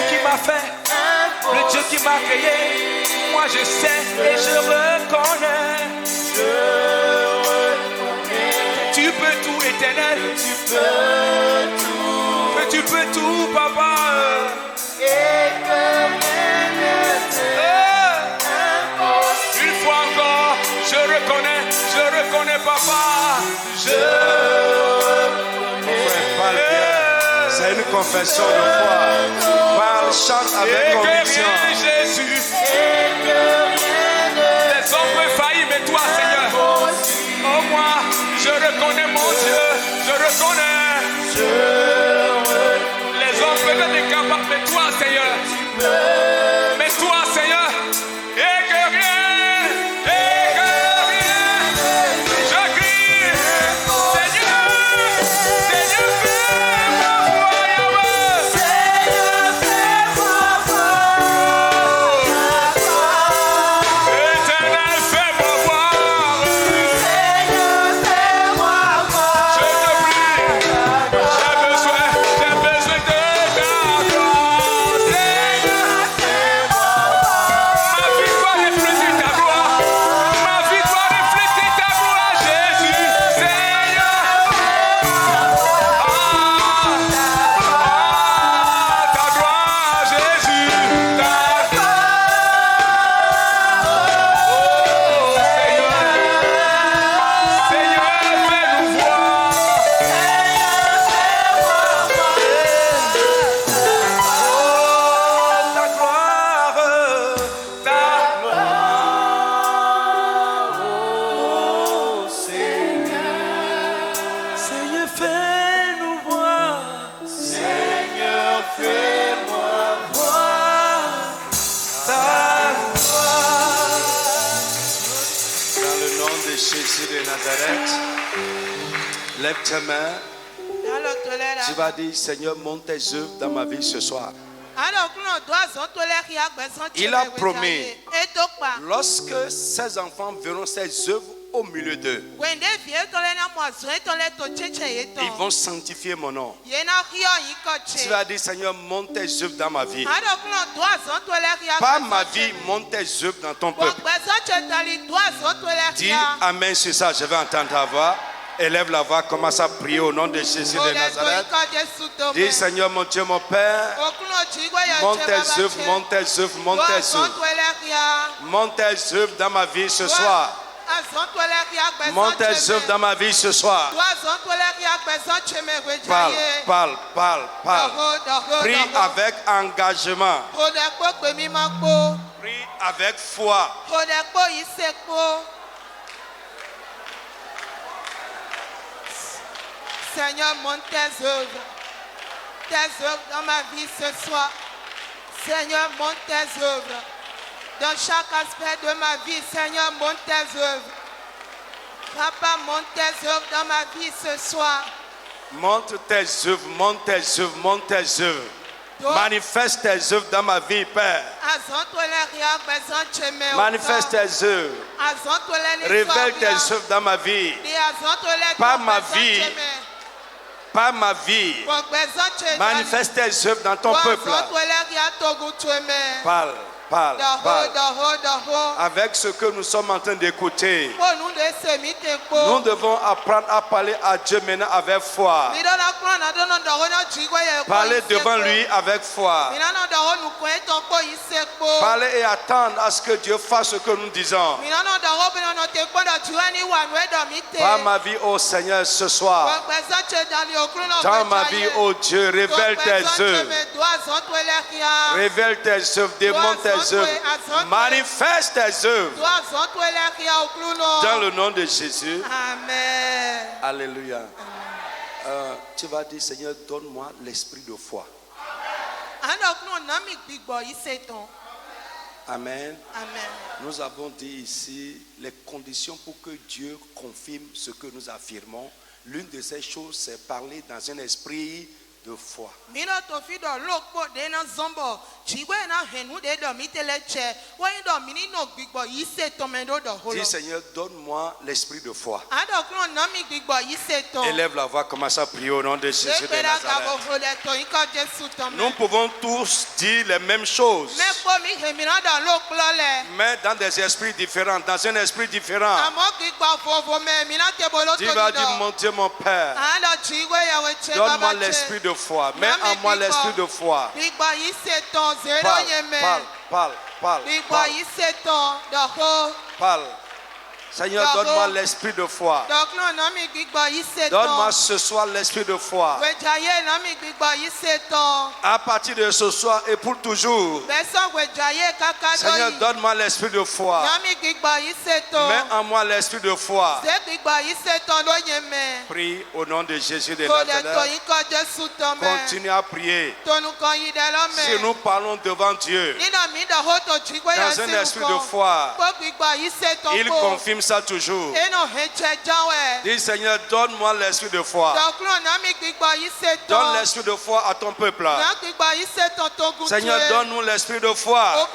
qui m'a fait, le Dieu qui m'a créé. Moi je sais et je reconnais. Tu peux tout, Éternel. Tu peux tout, Papa. Une fois encore, je reconnais, Papa. C'est une confession de foi. Parle, chante avec conviction. Jésus. Les hommes peuvent faillir, mais toi, Seigneur. Oh, moi, je reconnais mon Dieu. Je reconnais. Les hommes peuvent être incapables, mais toi, Seigneur. Mais toi, Seigneur. Et que rien. Je crie. Seigneur. Seigneur, fais-moi voir, Yahweh. Éternel, fais-moi voir. Je te prie. J'ai besoin de ta gloire. Ma vie doit refléter ta gloire. Ma vie doit refléter ta gloire, Jésus. Seigneur. Ta gloire, Jésus. Ta Seigneur, fais-nous voir. Ta gloire, ta gloire, Seigneur, fais-nous voir. Seigneur, fais-moi voir ta gloire. Dans le nom de Jésus de Nazareth, lève tes mains. Tu vas dire, Seigneur, monte tes œuvres dans ma vie ce soir. Il a promis, lorsque ces enfants verront ces œuvres au milieu d'eux, ils vont sanctifier mon nom. Tu vas dire, Seigneur, monte tes œuvres dans ma vie. Pas ma vie, monte tes œuvres dans ton peuple. Dis Amen sur ça, je vais entendre ta voix. Élève la voix, commence à prier au nom de Jésus de Nazareth. Dis Seigneur mon Dieu, mon Père, monte tes œuvres, monte tes œuvres, monte tes œuvres. Monte tes œuvres dans ma vie ce soir. Monte tes œuvres dans ma vie ce soir. Parle, parle, parle, parle. Prie avec engagement. Prie avec foi. Seigneur, monte tes œuvres dans ma vie ce soir. Seigneur, monte tes œuvres dans chaque aspect de ma vie. Seigneur, monte tes œuvres. Papa, monte tes œuvres dans ma vie ce soir. Monte tes œuvres, monte tes œuvres, monte tes œuvres. Manifeste tes œuvres dans ma vie, Père. Manifeste tes œuvres. Révèle tes œuvres dans ma vie. Pas ma vie. Pas ma vie. Manifeste tes œuvres dans ton peuple. Parle, parle, parle. Avec ce que nous sommes en train d'écouter, nous devons apprendre à parler à Dieu maintenant avec foi. Parler devant lui avec foi. Parler et attendre à ce que Dieu fasse ce que nous disons. Par ma vie, ô Seigneur, ce soir. Dans ma vie, ô Dieu, révèle tes œuvres. Révèle tes œuvres, démontre tes œuvres. Manifeste tes œuvres. Dans le nom de Jésus. Amen. Alléluia. Tu vas dire, Seigneur, donne-moi l'esprit de foi. Amen. Amen. Nous avons dit ici les conditions pour que Dieu confirme ce que nous affirmons. L'une de ces choses, c'est parler dans un esprit de foi. Dis Seigneur, donne-moi l'esprit de foi. Élève la voix, commence à prier au nom de Jésus de Nazareth. Nous pouvons tous dire les mêmes choses, mais dans des esprits différents, dans un esprit différent. Tu vas dire, mon Dieu, mon Père, donne-moi l'esprit de foi. Mets en moi l'esprit de foi. Parle. Seigneur, donne-moi l'esprit de foi. Donne-moi ce soir l'esprit de foi. À partir de ce soir et pour toujours. Seigneur, donne-moi l'esprit de foi. Mets en moi l'esprit de foi. Prie au nom de Jésus de Nazareth. Continue à prier. Si nous parlons devant Dieu dans un esprit de foi, il confirme ça toujours. Dis Seigneur, donne-moi l'esprit de foi. Donne l'esprit de foi à ton peuple. Seigneur, donne-nous l'esprit de foi.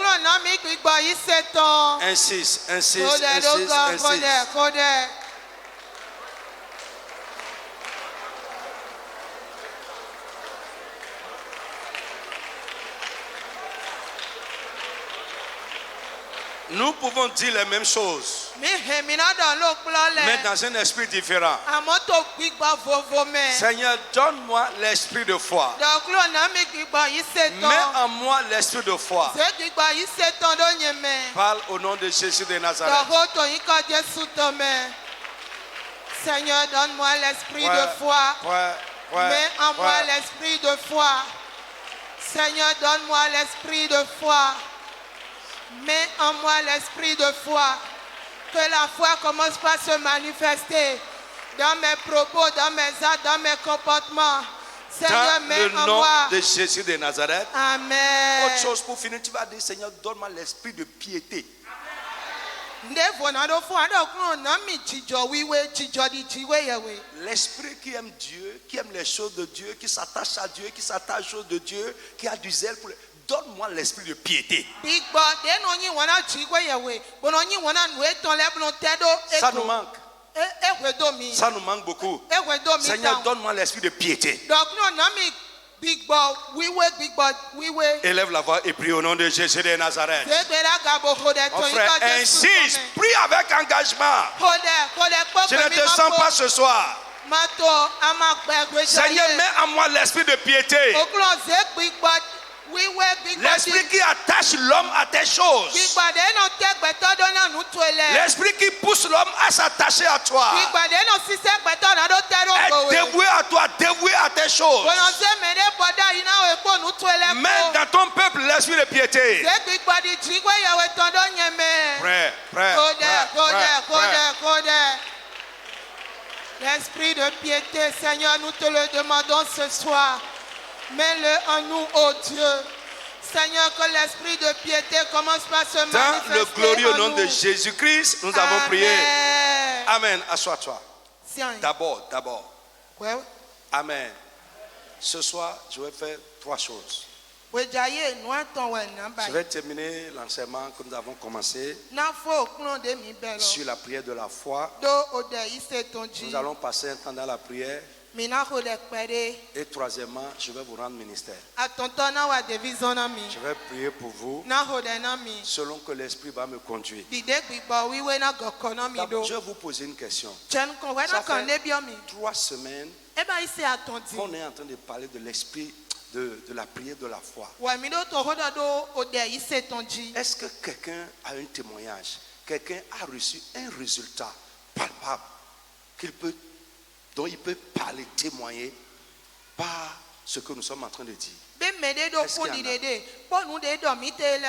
Insiste, insiste, insiste, insiste. Nous pouvons dire les mêmes choses, mais dans un esprit différent. Seigneur, donne-moi l'esprit de foi. Mets en moi l'esprit de foi. Parle au nom de Jésus de Nazareth. Seigneur, donne-moi l'esprit de foi. Mets en moi l'esprit de foi. Seigneur, donne-moi l'esprit de foi. Mets en moi l'esprit de foi. Que la foi commence par se manifester dans mes propos, dans mes actes, dans mes comportements. Seigneur, mets en moi. Dans le nom de Jésus de Nazareth. Amen. Autre chose pour finir, tu vas dire, Seigneur, donne-moi l'esprit de piété. L'esprit qui aime Dieu, qui aime les choses de Dieu, qui s'attache à Dieu, qui s'attache aux choses de Dieu, qui a du zèle pour... Donne-moi l'esprit de piété. Ça nous manque. Ça nous manque beaucoup. Seigneur, donne-moi l'esprit de piété. Élève la voix et prie au nom de Jésus de Nazareth. Mon frère, insiste, prie avec engagement. Je ne te sens pas ce soir. Seigneur, mets en moi l'esprit de piété. L'esprit qui attache l'homme à tes choses. L'esprit qui pousse l'homme à s'attacher à toi. Être dévoué à toi, dévoué à tes choses. Mets dans ton peuple l'esprit de piété. Prêt, prêt, l'esprit de piété, Seigneur, nous te le demandons ce soir. Mets-le en nous, ô Dieu. Seigneur, que l'esprit de piété commence par se manifester. Dans le glorieux nom de Jésus-Christ, nous avons prié. Amen. Assois-toi. D'abord. Ouais. Amen. Ce soir, je vais faire 3 choses. Je vais terminer l'enseignement que nous avons commencé sur la prière de la foi. Nous allons passer un temps dans la prière. Et troisièmement, je vais vous rendre ministère. Je vais prier pour vous selon que l'Esprit va me conduire. Je vais vous poser une question. Ça fait 3 semaines qu'on est en train de parler de l'Esprit de la prière de la foi. Est-ce que quelqu'un a un témoignage? Quelqu'un a reçu un résultat palpable dont il peut parler, témoigner par ce que nous sommes en train de dire? Est-ce qu'il y en a?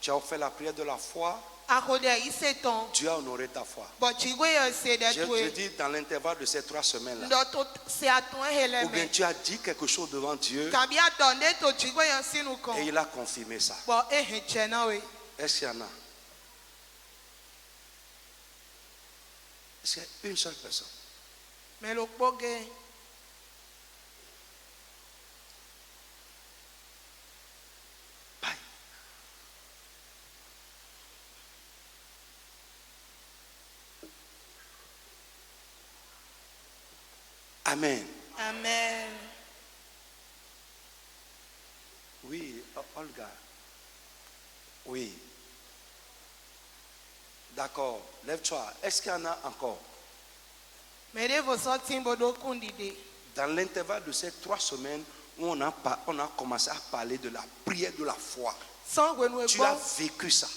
Tu as offert la prière de la foi. Dieu a honoré ta foi. Je dis dans l'intervalle de ces 3 semaines-là. Ou bien tu as dit quelque chose devant Dieu et il a confirmé ça. Est-ce qu'il y en a? Est-ce qu'il y a une seule personne? Amen. Amen. Oui, Olga. Oui. D'accord. Lève-toi. Est-ce qu'il y en a encore? Dans l'intervalle de ces 3 semaines où on a commencé à parler de la prière de la foi, tu as vécu ça.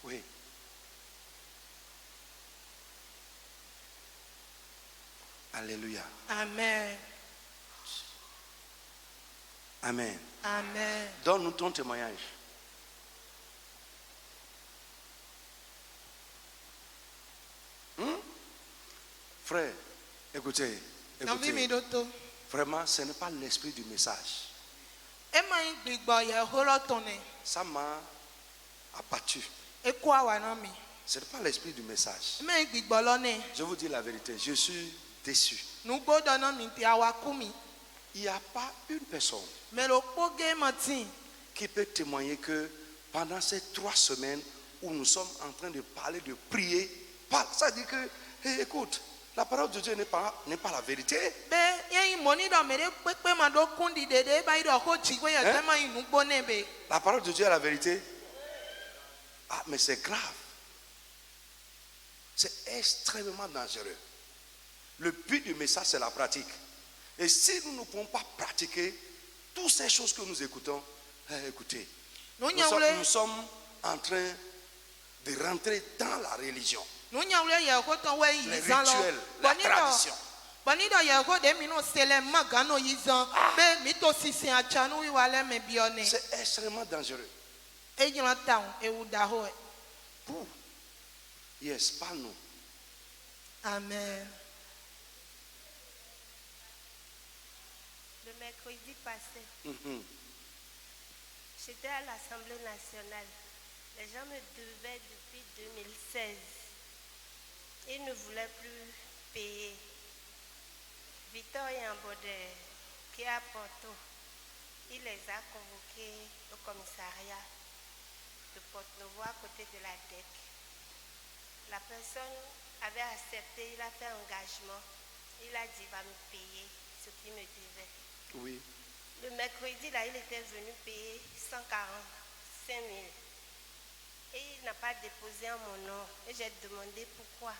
Oui. Alléluia. Amen. Amen. Amen. Donne-nous ton témoignage. Frère, écoutez. Vraiment, ce n'est pas l'esprit du message. Ça m'a abattu. Ce n'est pas l'esprit du message. Je vous dis la vérité, je suis déçu. Il n'y a pas une personne qui peut témoigner que pendant ces 3 semaines où nous sommes en train de parler, de prier, ça dit que, écoute, la parole de Dieu n'est pas la vérité. La parole de Dieu est la vérité. Ah, mais c'est grave. C'est extrêmement dangereux. Le but du message, c'est la pratique. Et si nous ne pouvons pas pratiquer toutes ces choses que nous écoutons, écoutez, nous sommes en train de rentrer dans la religion. Les rituels, la tradition. C'est extrêmement dangereux. Yes, parle-nous. Amen. Le mercredi passé, j'étais à l'Assemblée nationale. Les gens me devaient depuis 2016. Ils ne voulaient plus payer. Victor Yambode, qui est à Porto, il les a convoqués au commissariat de Porto-Novo à côté de la DEC. La personne avait accepté, il a fait engagement. Il a dit, il va me payer ce qu'il me devait. Oui. Le mercredi, là, il était venu payer 145 000. Et il n'a pas déposé en mon nom. Et j'ai demandé pourquoi.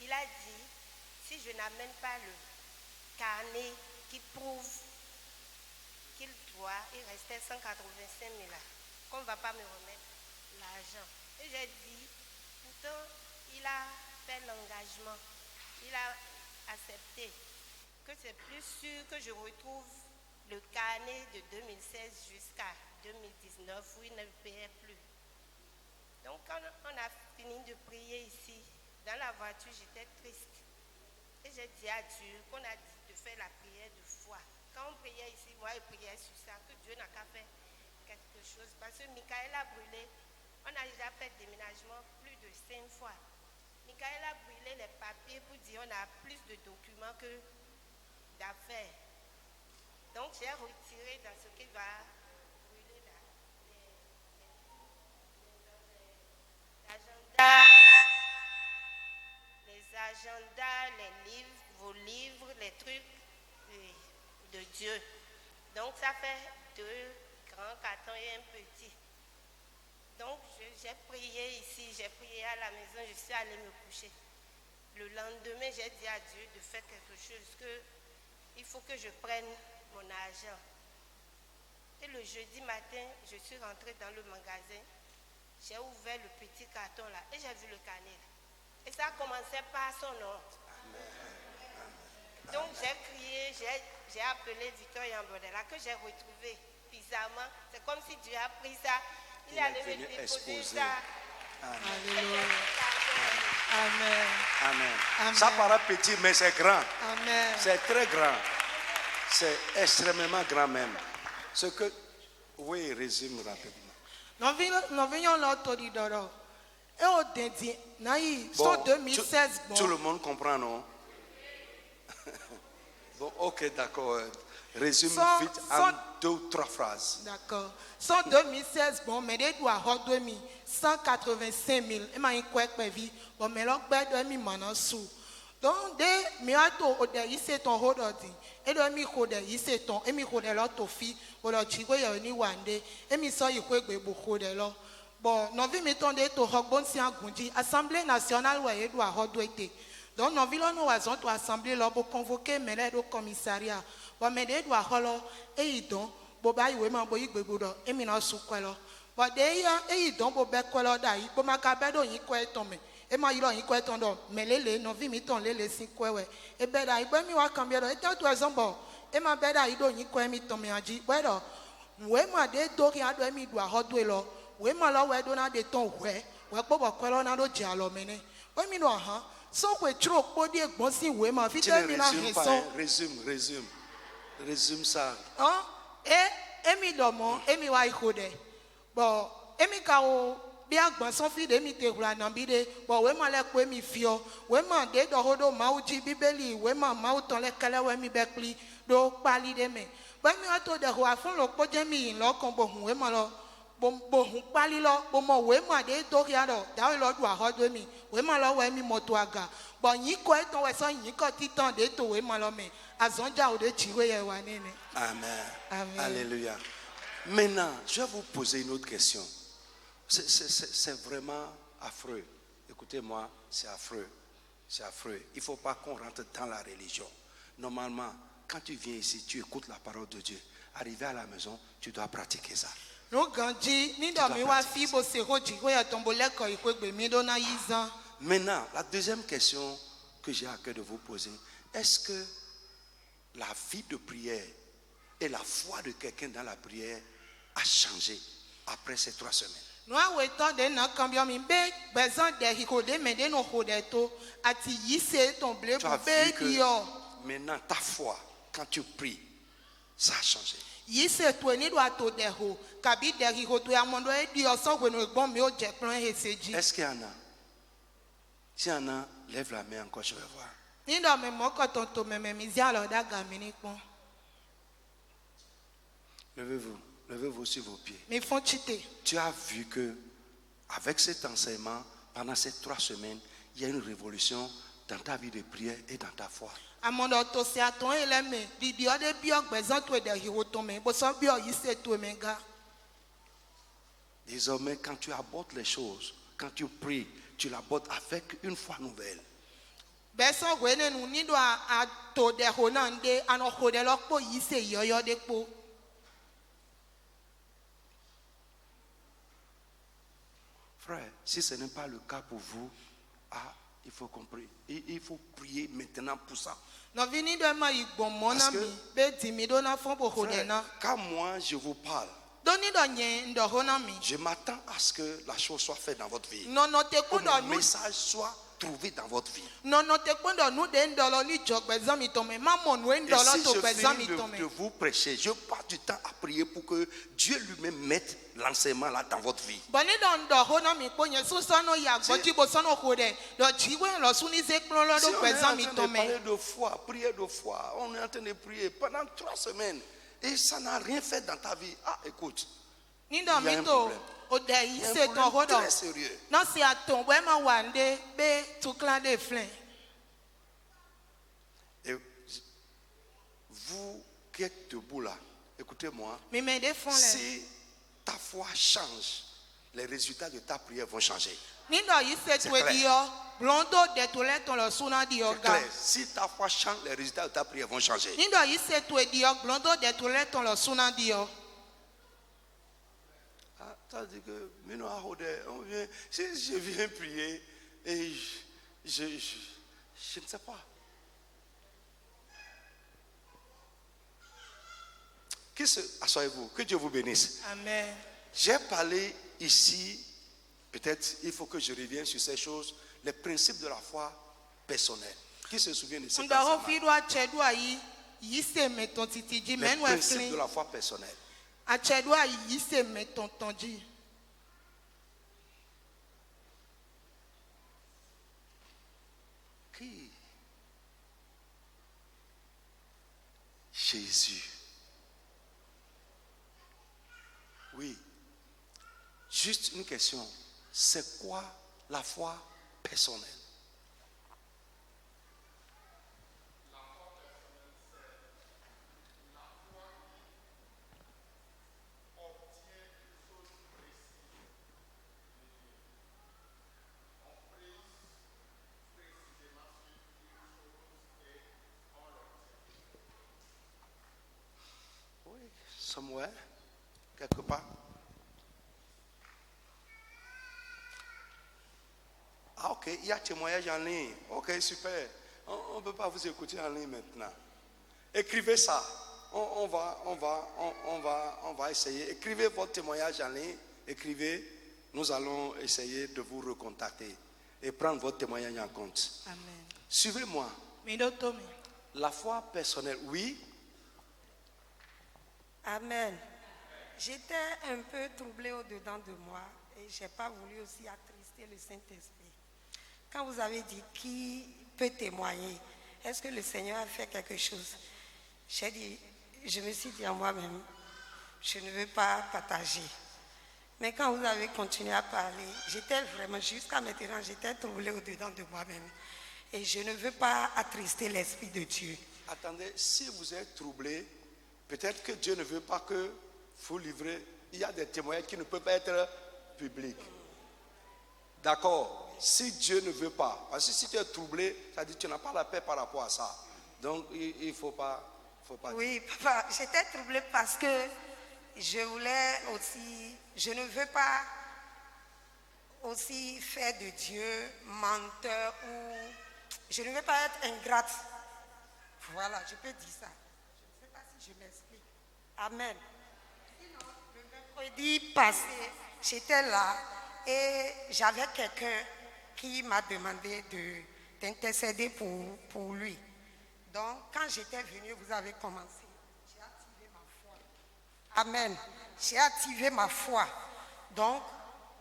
Il a dit, si je n'amène pas le carnet qui prouve qu'il doit, il restait 185 000 là, qu'on ne va pas me remettre l'argent. Et j'ai dit, pourtant, il a fait l'engagement. Il a accepté que c'est plus sûr que je retrouve le carnet de 2016 jusqu'à 2019 où il ne payait plus. Donc quand on a fini de prier ici, dans la voiture, j'étais triste. Et j'ai dit à Dieu qu'on a dit de faire la prière de foi. Quand on priait ici, moi je priais sur ça, que Dieu n'a qu'à faire quelque chose. Parce que Michael a brûlé, on a déjà fait déménagement plus de 5 fois. Michael a brûlé les papiers pour dire on a plus de documents que d'affaires. Donc j'ai retiré dans ce qu'il va brûler là, les agendas, les livres, vos livres, les trucs de Dieu. Donc ça fait 2 grands cartons et un petit. Donc j'ai prié ici, j'ai prié à la maison, je suis allée me coucher. Le lendemain, j'ai dit à Dieu de faire quelque chose, il faut que je prenne mon argent. Et le jeudi matin, je suis rentrée dans le magasin, j'ai ouvert le petit carton là et j'ai vu le carnet. Et ça commençait par son nom. Donc j'ai crié, j'ai appelé Victor Yambodela que j'ai retrouvé bizarrement. C'est comme si Dieu a pris ça. Il est allé me déposer ça. Amen. Amen. Amen. Amen. Ça paraît petit, mais c'est grand. Amen. C'est très grand. C'est extrêmement grand même. Ce que... Oui, résume rapidement. Bon, 2016. tout le monde comprend, non? Bon, ok, d'accord. Résume vite en 2 ou 3 phrases. D'accord. Son 2016, bon, mais il doit avoir 185 000. Et m'a quoi que vie. Bon, mais là, 2000 maintenant sous. Donc, dès miato au de ici ton rododi. Et de mi code ici ton. Et mi code là to fi. Ou la chico ya ni wande. Et mi so y quoi que beaucoup de là. Bon, non vi mettons de to rogbon si en gundi. Assemblée nationale ouais doit avoir été. Donc, non vi là nous avons to assemblée là pour convoquer mais là au commissariat. Bon, mais de doit avoir et il donc. Boba iwe ma boyi gbegodo emi na su kwelo but de ya e don bo be kwelo da yi bo maka be do yin kwe ton me e ma yiro yin kwe ton do melele no vi mi ton lele sin kwewe e be da igbe mi wa kan bi do e ta to example e ma be da yi do yin kwe mi ton me aji we do we ma de do ki ado emi do ahodo e lo we ma lo we do na de ton we po bo kwelo na do je alo me ne we mi no han so kwe tro po di egbon sin we ma fi te mi na hin so Résume ça. Hein? Emi domo, emi wa ikode. Bon, emi ka o bi agbon son fi de mi te hula na bi de. Bon, we ma le ko emi fio. We ma de do hodo ma uji bibeli, we ma u ton le kele we mi bekli do pali de me. Ba mi ato de ho afun lo po je mi yin lo kan bo hun we ma lo bo hun pali lo bo mo we ma de do ria do da we lo du ahodo mi. We ma lo we mi moto aga. Bon, yin ko e ton we so yin ko titan de to we ma lo me. Azonja o de chiwe ye wa nene. Amen. Amen. Alléluia. Maintenant, je vais vous poser une autre question. C'est vraiment affreux. Écoutez-moi, c'est affreux. C'est affreux. Il ne faut pas qu'on rentre dans la religion. Normalement, quand tu viens ici, tu écoutes la parole de Dieu. Arrivé à la maison, tu dois pratiquer ça. Maintenant, la deuxième question que j'ai à cœur de vous poser, est-ce que la vie de prière et la foi de quelqu'un dans la prière a changé après ces 3 semaines? Tu as vu que maintenant ta foi, quand tu pries, ça a changé. Est-ce qu'il y en a? S'il y en a, lève la main encore, je vais voir. Levez-vous sur vos pieds. Tu as vu que avec cet enseignement, pendant ces 3 semaines, il y a une révolution dans ta vie de prière et dans ta foi. Désormais, quand tu abordes les choses, quand tu pries, tu l'abordes avec une foi nouvelle. Frère, si ce n'est pas le cas pour vous, il faut comprendre. Il faut prier maintenant pour ça. Parce que, frère, quand moi je vous parle, je m'attends à ce que la chose soit faite dans votre vie. Que le message soit trouvé dans votre vie. Et si je finis de vous prêcher, je passe du temps à prier pour que Dieu lui-même mette l'enseignement là dans votre vie. Si on est en train de parler de foi, prière de foi, on est en train de prier pendant 3 semaines et ça n'a rien fait dans ta vie. Écoute, il y a un problème. Il y a un problème très sérieux. Et vous qui êtes debout là, écoutez-moi, si ta foi change, les résultats de ta prière vont changer. C'est clair. Si ta foi change, les résultats de ta prière vont changer. Ça dit que si je viens prier et je ne sais pas. Asseyez-vous, que Dieu vous bénisse. Amen. J'ai parlé ici, peut-être il faut que je revienne sur ces choses, les principes de la foi personnelle. Qui se souvient de ces principes? Les principes de la foi personnelle. Qui? Jésus. Juste une question. C'est quoi la foi personnelle? Oui, somewhere, quelque part. Ah ok, il y a témoignage en ligne. Ok, super. On ne peut pas vous écouter en ligne maintenant. Écrivez ça. On va essayer. Écrivez votre témoignage en ligne. Écrivez. Nous allons essayer de vous recontacter et prendre votre témoignage en compte. Amen. Suivez-moi. La foi personnelle, oui. Amen. J'étais un peu troublée au-dedans de moi et je n'ai pas voulu aussi attrister le Saint-Esprit. Quand vous avez dit qui peut témoigner, est-ce que le Seigneur a fait quelque chose? Je me suis dit à moi-même, je ne veux pas partager. Mais quand vous avez continué à parler, j'étais vraiment, jusqu'à maintenant, j'étais troublée au-dedans de moi-même. Et je ne veux pas attrister l'Esprit de Dieu. Attendez, si vous êtes troublé, peut-être que Dieu ne veut pas que vous livrez. Il y a des témoignages qui ne peuvent pas être publics. D'accord? Si Dieu ne veut pas, parce que si tu es troublé, ça dit que tu n'as pas la paix par rapport à ça. Donc il ne faut pas. Oui, papa, j'étais troublée parce que je voulais aussi, je ne veux pas aussi faire de Dieu menteur ou je ne veux pas être ingrate. Voilà, je peux dire ça. Je ne sais pas si je m'explique. Amen. Sinon, le mercredi passé, j'étais là et j'avais quelqu'un qui m'a demandé d'intercéder pour lui. Donc, quand j'étais venue, vous avez commencé. J'ai activé ma foi. Amen. J'ai activé ma foi. Donc,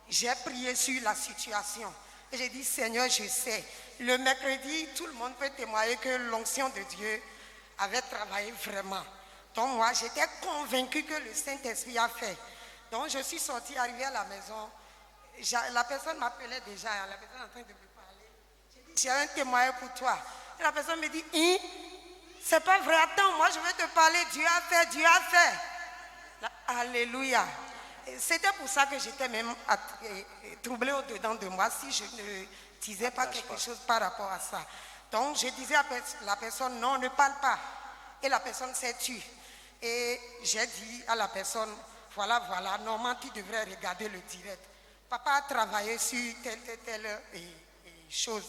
j'ai prié sur la situation. Et j'ai dit, Seigneur, je sais. Le mercredi, tout le monde peut témoigner que l'onction de Dieu avait travaillé vraiment. Donc, moi, j'étais convaincue que le Saint-Esprit a fait. Donc, je suis sortie, arrivée à la maison. La personne m'appelait déjà. La personne est en train de me parler. J'ai dit, j'ai un témoignage pour toi. Et la personne me dit, c'est pas vrai, attends, moi je vais te parler, Dieu a fait, Dieu a fait. Alléluia. C'était pour ça que j'étais même troublée au-dedans de moi si je ne disais pas quelque chose par rapport à ça. Donc je disais à la personne, non, ne parle pas. Et la personne s'est tue. Et j'ai dit à la personne, voilà, normalement tu devrais regarder le direct. Papa a travaillé sur telle chose.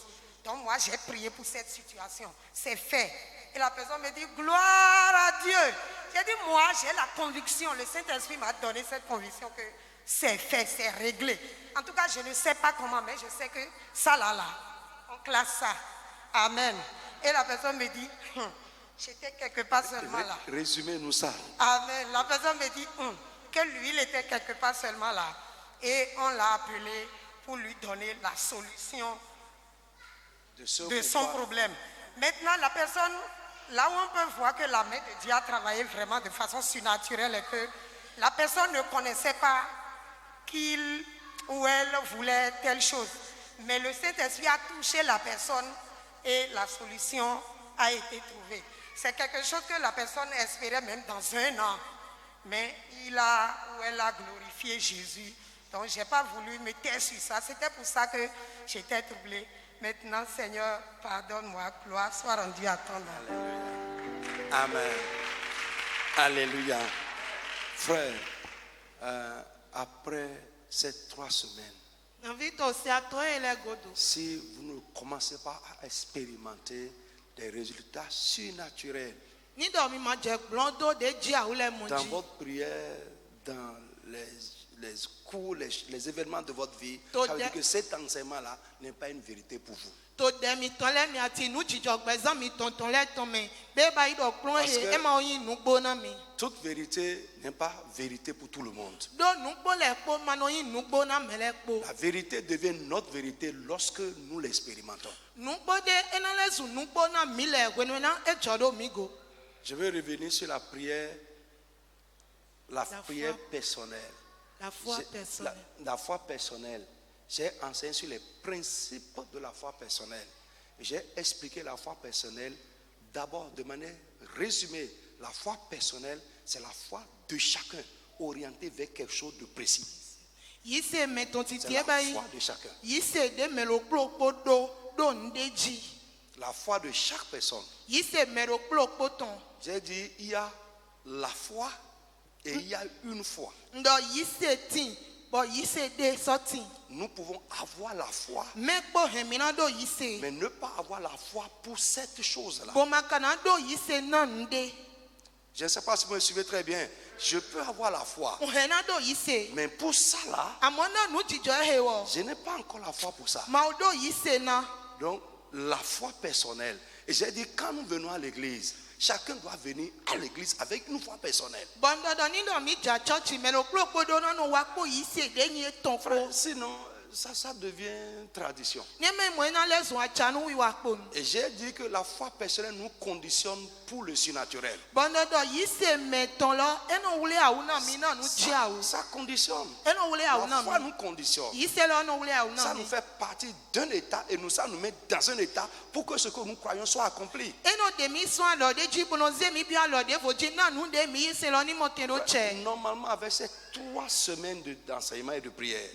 Donc moi j'ai prié pour cette situation. C'est fait. Et la personne me dit, gloire à Dieu. J'ai dit, moi j'ai la conviction, le Saint-Esprit m'a donné cette conviction que c'est fait, c'est réglé. En tout cas, je ne sais pas comment, mais je sais que ça là, on classe ça. Amen. Et la personne me dit, j'étais quelque part seulement là. Résumez-nous ça. Amen. La personne me dit que lui, il était quelque part seulement là. Et on l'a appelé pour lui donner la solution de son problème. Maintenant, la personne, là où on peut voir que la main de Dieu a travaillé vraiment de façon surnaturelle et que la personne ne connaissait pas qu'il ou elle voulait telle chose. Mais le Saint-Esprit a touché la personne et la solution a été trouvée. C'est quelque chose que la personne espérait même dans 1 an. Mais il a ou elle a glorifié Jésus. Donc, je n'ai pas voulu me taire sur ça. C'était pour ça que j'étais troublée. Maintenant, Seigneur, pardonne-moi, gloire soit rendue à ton nom. Amen. Alléluia. Frère, après ces 3 semaines, si vous ne commencez pas à expérimenter des résultats surnaturels dans votre prière, dans les cours, les événements de votre vie, ça veut dire que cet enseignement-là n'est pas une vérité pour vous. Parce que toute vérité n'est pas vérité pour tout le monde. La vérité devient notre vérité lorsque nous l'expérimentons. Je vais revenir sur la prière personnelle. La foi personnelle. La foi personnelle. J'ai enseigné sur les principes de la foi personnelle. J'ai expliqué la foi personnelle d'abord de manière résumée. La foi personnelle, c'est la foi de chacun orientée vers quelque chose de précis. C'est la foi de chacun. La foi de chaque personne. J'ai dit, il y a la foi et il y a une foi. Nous pouvons avoir la foi, mais ne pas avoir la foi pour cette chose-là. Je ne sais pas si vous me suivez très bien. Je peux avoir la foi, mais pour ça là, je n'ai pas encore la foi pour ça. Donc, la foi personnelle. Et j'ai dit, quand nous venons à l'église, chacun doit venir à l'église avec une foi personnelle. Sinon, ça devient tradition. Et j'ai dit que la foi personnelle nous conditionne pour le surnaturel. Ça conditionne. La foi nous conditionne. Ça nous fait partie d'un état et ça nous met dans un état pour que ce que nous croyons soit accompli. Normalement, avec ces 3 semaines d'enseignement et de prière,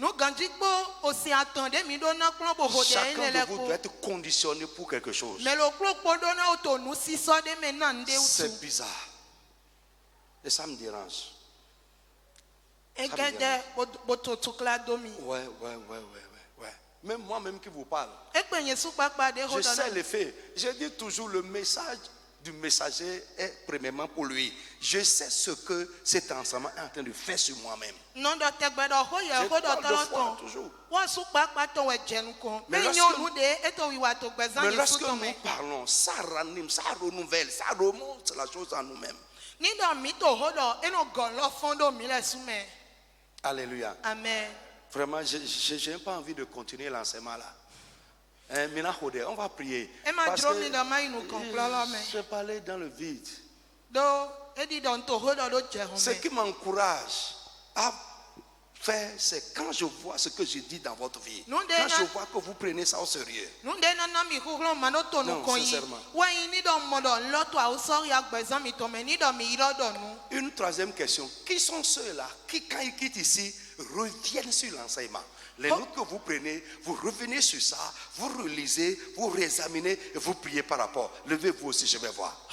chacun de vous doit être conditionné pour quelque chose. C'est bizarre. Et ça me dérange. Ouais. Même moi-même qui vous parle, je sais les faits. Je dis toujours le message du messager est premièrement pour lui. Je sais ce que cet enseignement est en train de faire sur moi-même. Je parle de foi toujours. Mais lorsque nous parlons, ça ranime, ça renouvelle, ça remonte la chose en nous-mêmes. Alléluia. Amen. Vraiment, je n'ai pas envie de continuer l'enseignement là. On va prier. Parce que je parlais dans le vide. Ce qui m'encourage à faire, c'est quand je vois ce que je dis dans votre vie. Quand je vois que vous prenez ça au sérieux. Non, sincèrement. Une troisième question. Qui sont ceux-là qui, quand ils quittent ici, reviennent sur l'enseignement? Les notes que vous prenez, vous revenez sur ça, vous relisez, vous réexaminez et vous priez par rapport. Levez-vous aussi, je vais voir.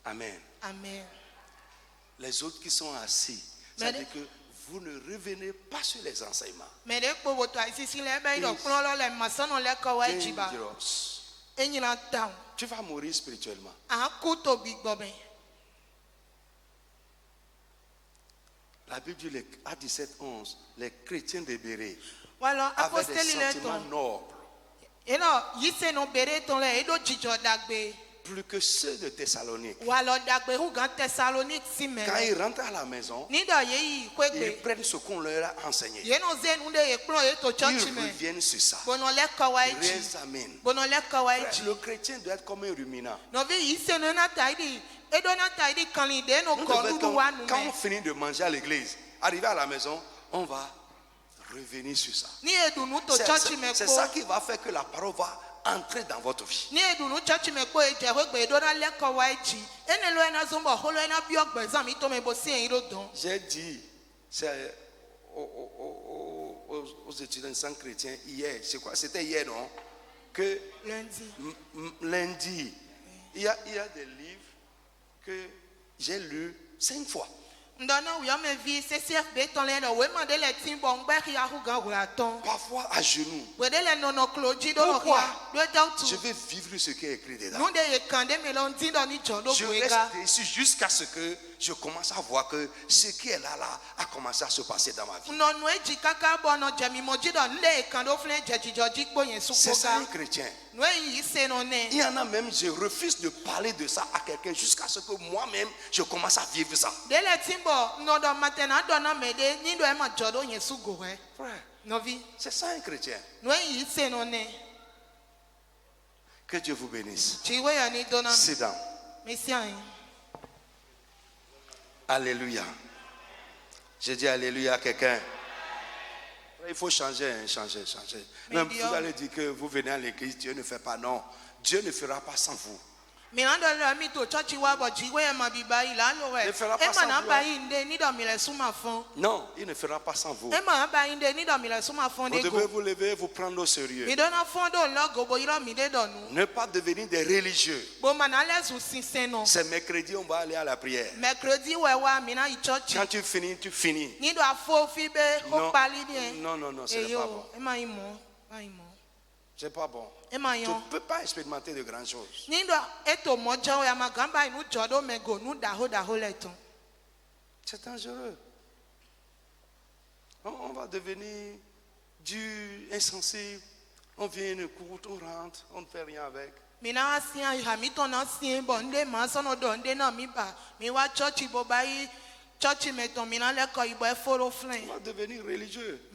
Amen. Amen. Les autres qui sont assis, c'est-à-dire que vous ne revenez pas sur les enseignements. Tu vas mourir spirituellement. La Bible dit à 17:11, les chrétiens de Bérée avaient des sentiments nobles. Plus que ceux de Thessalonique. Quand ils rentrent à la maison, ils prennent ce qu'on leur a enseigné. Ils reviennent sur ça. Ils réexaminent. Le chrétien doit être comme un ruminant. Quand on finit de manger à l'église, arrivé à la maison, on va revenir sur ça. C'est ça qui va faire que la parole va entrer dans votre vie. J'ai dit aux étudiants sans chrétiens hier, c'est quoi? C'était hier, non? Que lundi, il y a des livres que j'ai lus 5 fois. Parfois à genoux. Pourquoi? Je vais vivre ce qui est écrit dedans. Je reste ici jusqu'à ce que je commence à voir que ce qui est là a commencé à se passer dans ma vie. C'est ça un chrétien. Il y en a même, je refuse de parler de ça à quelqu'un jusqu'à ce que moi-même je commence à vivre ça. Frère, c'est ça un chrétien. Que Dieu vous bénisse. Chiwe ya ni dona. Sit down. Messiaen. Alléluia. Je dis Alléluia à quelqu'un. Il faut changer, changer. Même vous allez dire que vous venez à l'église, Dieu ne fait pas. Non, Dieu ne fera pas sans vous. Ne fera pas sans vous. Non, il ne fera pas sans vous. Vous devez vous lever, vous prendre au sérieux. Ne pas devenir des religieux. C'est mercredi, on va aller à la prière. Quand tu finis, tu finis. Non, c'est pas bon. C'est pas bon. Tu ne peux pas expérimenter de grandes choses. C'est dangereux. On va devenir dur, insensible. On vient, on écoute, on rentre, on ne fait rien avec. On va devenir religieux.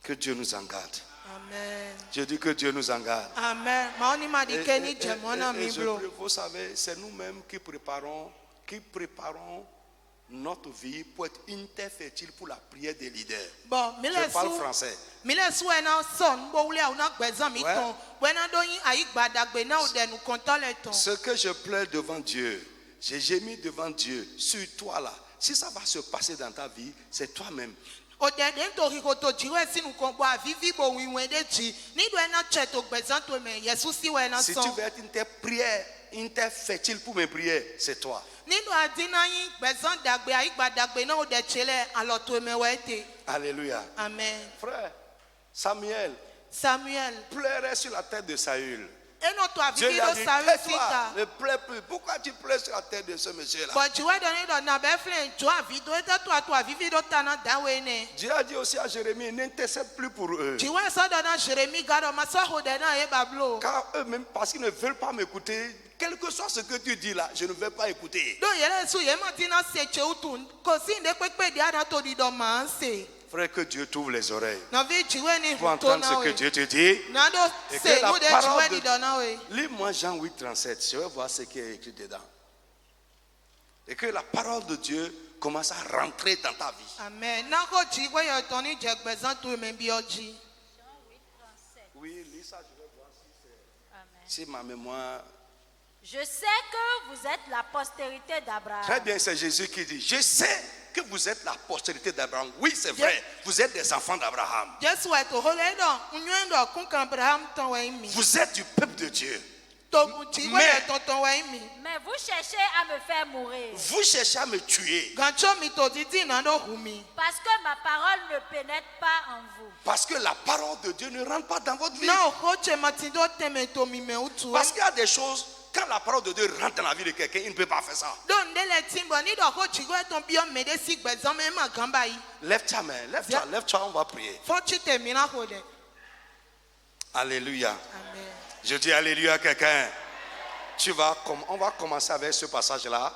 Que Dieu nous en garde. Amen. Je dis que Dieu nous en garde. Amen. Vous savez, c'est nous-mêmes qui préparons notre vie pour être interfertile pour la prière des leaders. Bon, je parle français. Ce que je pleure devant Dieu, j'ai gémi devant Dieu sur toi là. Si ça va se passer dans ta vie, c'est toi-même. Si tu veux être interfertile pour mes prières, c'est toi. Alléluia. Amen. Frère, Samuel pleurait sur la tête de Saül. Dieu lui a dit, tais-toi, ne pleure plus. Pourquoi tu pleures sur la tête de ce monsieur-là? Dieu a dit aussi à Jérémie, n'intercède plus pour eux. Car eux-mêmes, parce qu'ils ne veulent pas m'écouter, quel que soit ce que tu dis là, je ne vais pas écouter. Frère, que Dieu t'ouvre les oreilles pour entendre ce que Dieu te dit. Et que la parole de... Lis-moi Jean 8, 37. Je vais voir ce qui est écrit dedans. Et que la parole de Dieu commence à rentrer dans ta vie. Amen. Oui, lis ça, je vais voir si ma mémoire... Je sais que vous êtes la postérité d'Abraham. Très bien, c'est Jésus qui dit, je sais que vous êtes la postérité d'Abraham. Oui, c'est vrai, vous êtes des enfants d'Abraham. Vous êtes du peuple de Dieu. Mais vous cherchez à me faire mourir. Vous cherchez à me tuer. Parce que ma parole ne pénètre pas en vous. Parce que la parole de Dieu ne rentre pas dans votre vie. Parce qu'il y a des choses, quand la parole de Dieu rentre dans la vie de quelqu'un, il ne peut pas faire ça. Lève ta main, lève-toi, on va prier. Alléluia. Amen. Je dis alléluia à quelqu'un. On va commencer avec ce passage-là.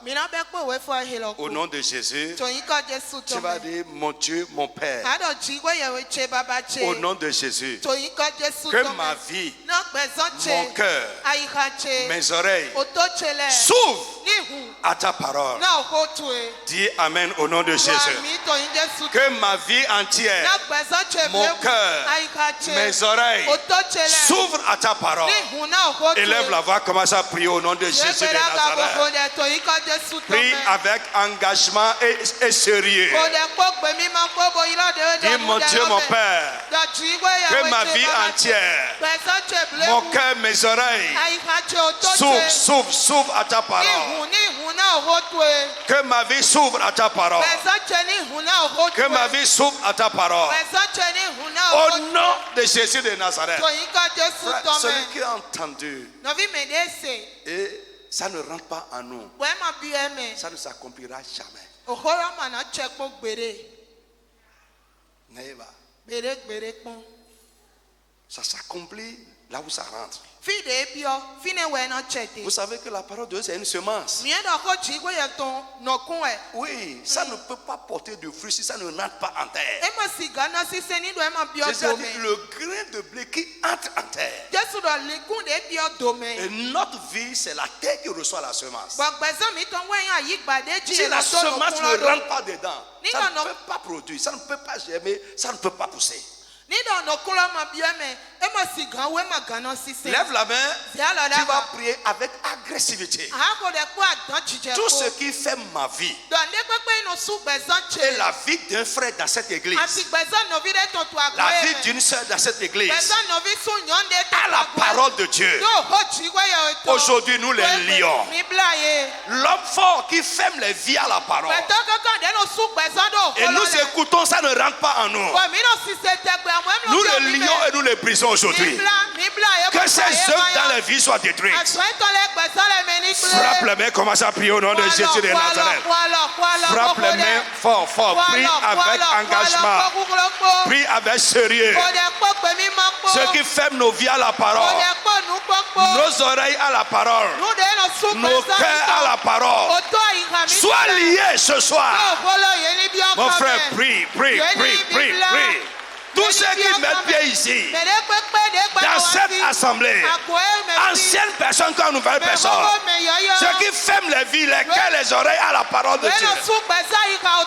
Au nom de Jésus, tu vas dire, mon Dieu, mon Père. Au nom de Jésus, que ma vie, mon cœur, mes oreilles s'ouvrent à ta parole. Dis Amen au nom de Jésus. Que ma vie entière, mon cœur, mes oreilles s'ouvrent à ta parole. Élève la voix, commence à prier au nom de Jésus de Nazareth. Prie avec engagement et sérieux. Dis mon Dieu, mon Père, que ma vie entière, mon cœur, mes oreilles s'ouvrent à ta parole. Que ma vie s'ouvre à ta parole. Que ma vie s'ouvre à ta parole. Au nom de Jésus de Nazareth. Frère, celui qui a entendu et ça ne rentre pas en nous, ça ne s'accomplira jamais. Ça s'accomplit là où ça rentre. Vous savez que la parole de Dieu, c'est une semence. Oui, ça ne peut pas porter de fruits si ça ne rentre pas en terre. C'est-à-dire le grain de blé qui entre en terre. Et notre vie, c'est la terre qui reçoit la semence. Si la semence ne rentre pas dedans, ça ne peut pas produire, ça ne peut pas germer, ça ne peut pas pousser. Lève la main, tu vas prier avec agressivité. Tout ce qui fait ma vie et la vie d'un frère dans cette église, la vie d'une soeur dans cette église, à la parole de Dieu, aujourd'hui nous les lions. L'homme fort qui ferme les vies à la parole, et nous écoutons, ça ne rentre pas en nous. Nous les lions et nous les brisons aujourd'hui. Que ces œuvres dans les vies soient détruites. Frappe les mains, commence à prier au nom de Jésus de Nazareth. Frappe les mains fort, fort. Prie avec engagement. Prie avec sérieux. Ceux qui ferment nos vies à la parole, nos oreilles à la parole, nos cœurs à la parole, sois liés ce soir. Mon frère, prie, prie, prie, prie, prie. Tous ceux qui mettent pied ici, dans cette assemblée, anciennes personnes comme nouvelles personnes, ceux qui ferment les vies, les cœurs, les oreilles à la parole de Dieu,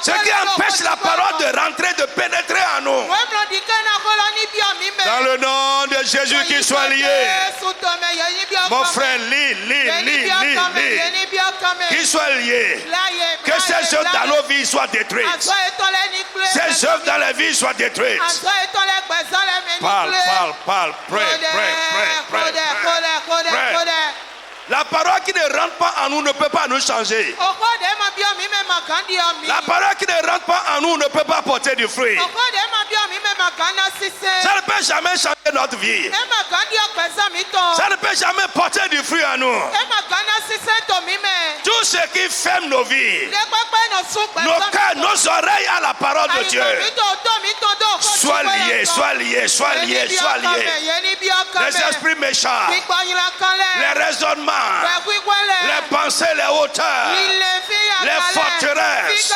ceux qui empêchent la parole de rentrer, de pénétrer en nous, dans le nom de Jésus, qu'ils soient liés. Mon frère, lis. Qu'ils soient liés. Que ces œuvres dans nos vies soient détruites. Ces œuvres dans les vies soient détruites. Parle, pray. La parole qui ne rentre pas en nous ne peut pas nous changer. La parole qui ne rentre pas en nous ne peut pas porter du fruit. Ça ne peut jamais changer notre vie. Ça ne peut jamais porter du fruit en nous. Tout ce qui ferme nos vies, nos cœurs, nos oreilles à la parole de Dieu, sois liés. Les esprits méchants, les raisonnements, les pensées, les hauteurs, les forteresses,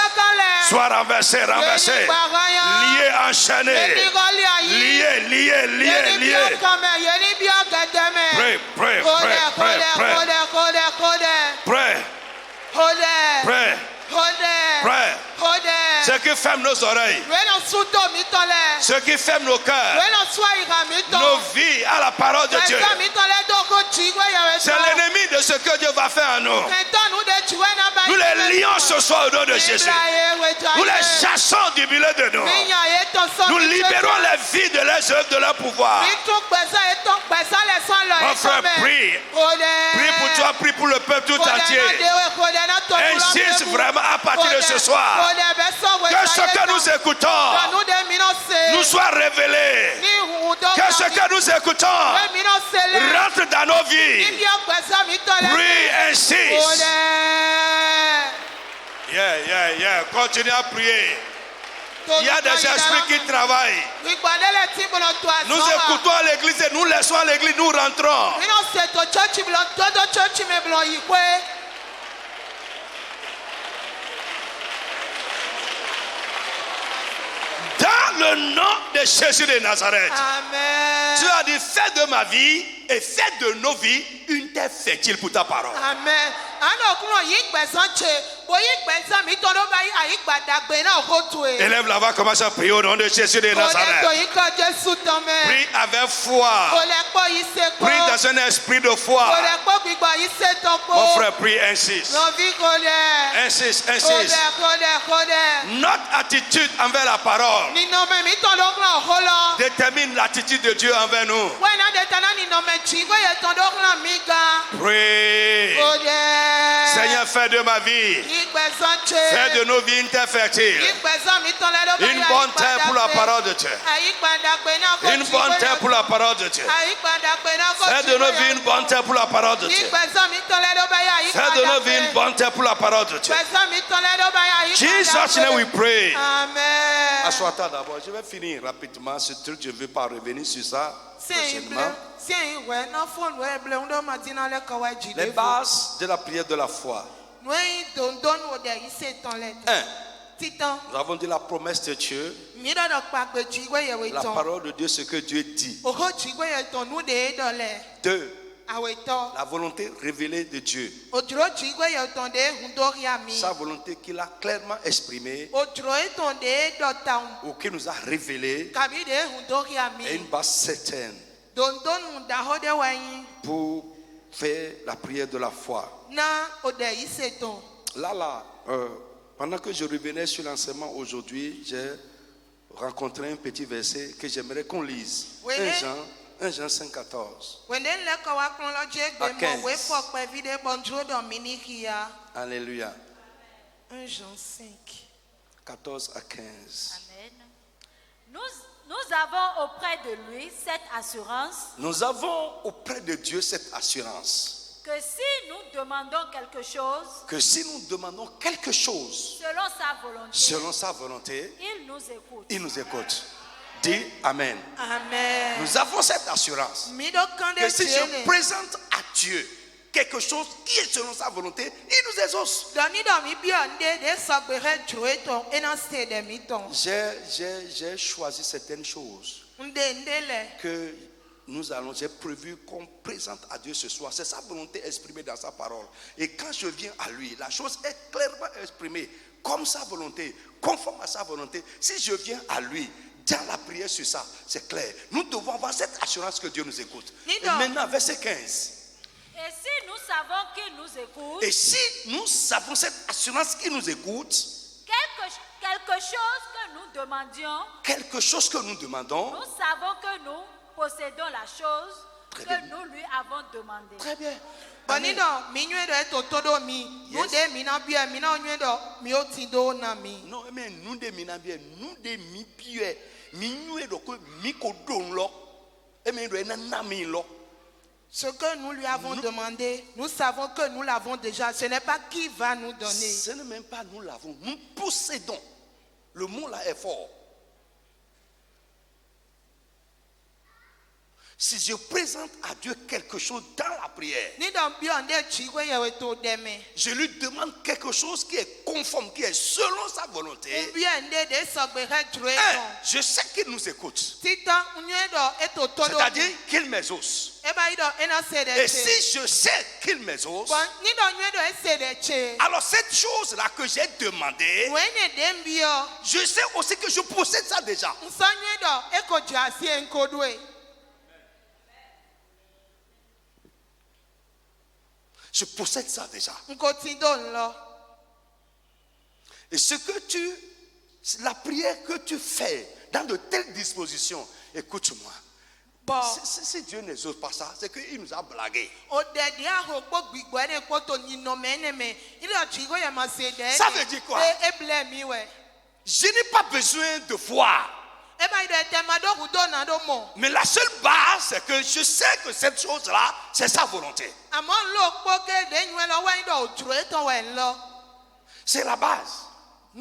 soient renversés, liés, enchaînés, liés. Pray. Ce qui ferme nos oreilles, ce qui ferme nos cœurs, nos vies à la parole de Dieu. C'est l'ennemi de ce que Dieu va faire en nous. Nous les lions ce soir au nom de Jésus. Nous les chassons du milieu de nous. Nous libérons les vies de leurs œuvres, de leur pouvoir. Mon frère, prie. Prie pour toi, prie pour le peuple tout entier. Insiste vraiment à partir de ce soir. Que ce que nous écoutons nous soit révélé. Que ce que nous écoutons rentre dans nos vies. Prie, insiste. Yeah. Continue à prier. Il y a des esprits qui travaillent. Nous écoutons à l'église et nous laissons à l'église, nous rentrons. Dans le nom de Jésus de Nazareth. Amen. Tu as dit, fais de ma vie et fais de nos vies une terre fertile pour ta parole. Amen. Élève la voix, commence à prier au nom de Jésus de Nazareth. Prie avec foi. Prie dans un esprit de foi. Mon frère, prie, insiste. Notre attitude envers la parole détermine l'attitude de Dieu envers nous. Prie. Seigneur, fais de ma vie, fais de nos vies une terre fertile, une bonne terre pour la parole de Dieu, une bonne terre pour la parole de Dieu. Fais de nos vies une bonne terre pour la parole de Dieu. Fais de nos vies une bonne terre pour la parole de Dieu. Jesus' name we pray. Amen. Assois-toi d'abord, je vais finir rapidement ce truc, je ne veux pas revenir sur ça. prochainement. Les bases de la prière de la foi. 1. Nous avons dit la promesse de Dieu. La parole de Dieu, ce que Dieu dit. 2. La volonté révélée de Dieu. Sa volonté qu'il a clairement exprimée ou qu'il nous a révélée est une base certaine pour faire la prière de la foi. Pendant que je revenais sur l'enseignement aujourd'hui, j'ai rencontré un petit verset que j'aimerais qu'on lise. 1 Jean 5, 14. À 15. Alléluia. 1 Jean 5. 14 à 15. Amen. Nous avons auprès de lui cette assurance. Nous avons auprès de Dieu cette assurance. Que si nous demandons quelque chose. Que si nous demandons quelque chose. Selon sa volonté. Il nous écoute. Il nous écoute. Dis Amen. Amen. Nous avons cette assurance. Que si je présente à Dieu quelque chose qui est selon sa volonté, il nous exauce. J'ai choisi certaines choses que j'ai prévu qu'on présente à Dieu ce soir. C'est sa volonté exprimée dans sa parole. Et quand je viens à lui, la chose est clairement exprimée comme sa volonté, conforme à sa volonté. Si je viens à lui, dans la prière sur ça, c'est clair. Nous devons avoir cette assurance que Dieu nous écoute. Et maintenant, verset 15. Et si nous savons qu'il nous écoute. Et si nous savons cette assurance qu'il nous écoute. Quelque chose que nous demandions. Quelque chose que nous demandons. Nous savons que nous possédons la chose que nous lui avons demandé. Très bien. Yes. Non, mais nous de minabie, nous de mi pie, mi nous de quoi mi kodon lo, et mais de nami lo. Ce que nous lui avons demandé, nous savons que nous l'avons déjà. Ce n'est pas qui va nous donner. Ce n'est même pas nous l'avons, nous possédons. Le mot là est fort. Si je présente à Dieu quelque chose dans la prière, je lui demande quelque chose qui est conforme, qui est selon sa volonté. Je sais qu'il nous écoute. C'est-à-dire qu'il m'exauce. Et si je sais qu'il m'exauce, alors cette chose-là que j'ai demandée, je sais aussi que je possède ça déjà. Je possède ça déjà. Et la prière que tu fais dans de telles dispositions, écoute-moi. Si Dieu n'exauce pas ça, c'est qu'il nous a blagué. Ça veut dire quoi? Je n'ai pas besoin de voir. Mais la seule base, c'est que je sais que cette chose-là, c'est sa volonté. C'est la base. Et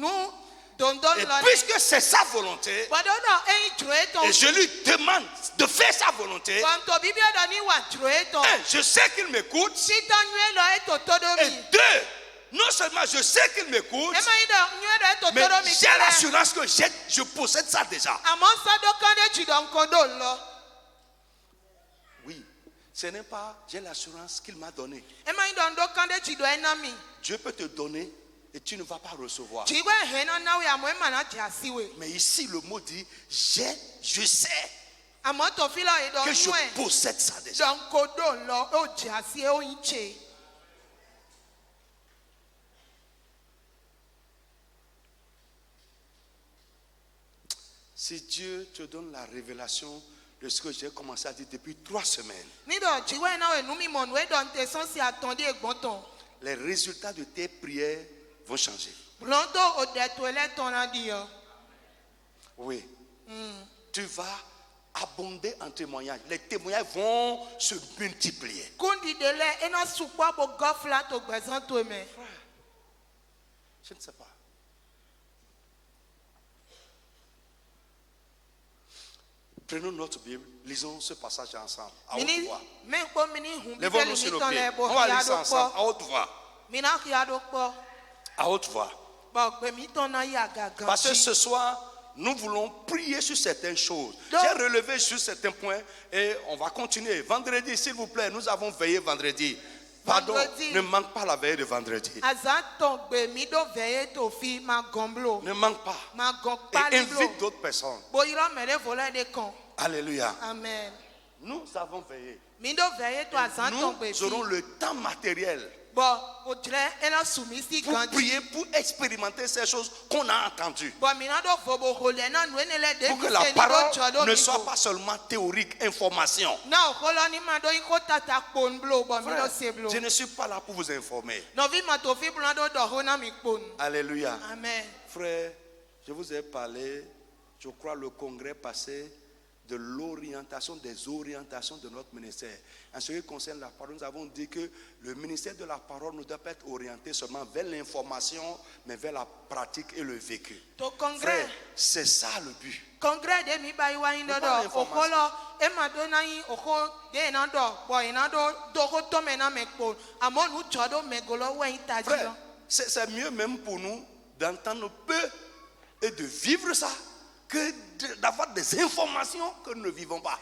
puisque c'est sa volonté, et je lui demande de faire sa volonté, je sais qu'il m'écoute. Et 2, non seulement je sais qu'il m'écoute, mais j'ai l'assurance que je possède ça déjà. Oui, ce n'est pas j'ai l'assurance qu'il m'a donné. Dieu peut te donner et tu ne vas pas recevoir. Mais ici le mot dit je sais que je possède ça déjà. Si Dieu te donne la révélation de ce que j'ai commencé à dire depuis 3 semaines, les résultats de tes prières vont changer. Oui. Tu vas abonder en témoignages. Les témoignages vont se multiplier. Je ne sais pas. Prenons notre Bible, lisons ce passage ensemble, à haute voix. Lèvons-nous Lèvons-nous sur nos pieds. On va lire ça ensemble, à haute voix. À haute voix. Parce que ce soir, nous voulons prier sur certaines choses. J'ai relevé sur certains points et on va continuer. Vendredi, s'il vous plaît, nous avons veillé vendredi. Pardon, ne manque pas la veille de vendredi. Ne manque pas. Et invite d'autres personnes. Alléluia. Amen. Nous avons veillé. Nous Nous aurons le temps matériel pour prier, pour expérimenter ces choses qu'on a entendues. Pour que la parole ne soit pas seulement théorique, information. Frère, je ne suis pas là pour vous informer. Alléluia. Amen. Frère, je vous ai parlé, je crois, le congrès passé, de l'orientation, des orientations de notre ministère. En ce qui concerne la parole, nous avons dit que le ministère de la parole ne doit pas être orienté seulement vers l'information, mais vers la pratique et le vécu. Frère, c'est ça le but. Congrès de mi ba iwa indo do okolo e ma do na yin oko de na do bo ina do ko to me na me ko amo nu chodo me golo we ita ji lo. C'est mieux même pour nous d'entendre peu et de vivre ça que d'avoir des informations que nous ne vivons pas.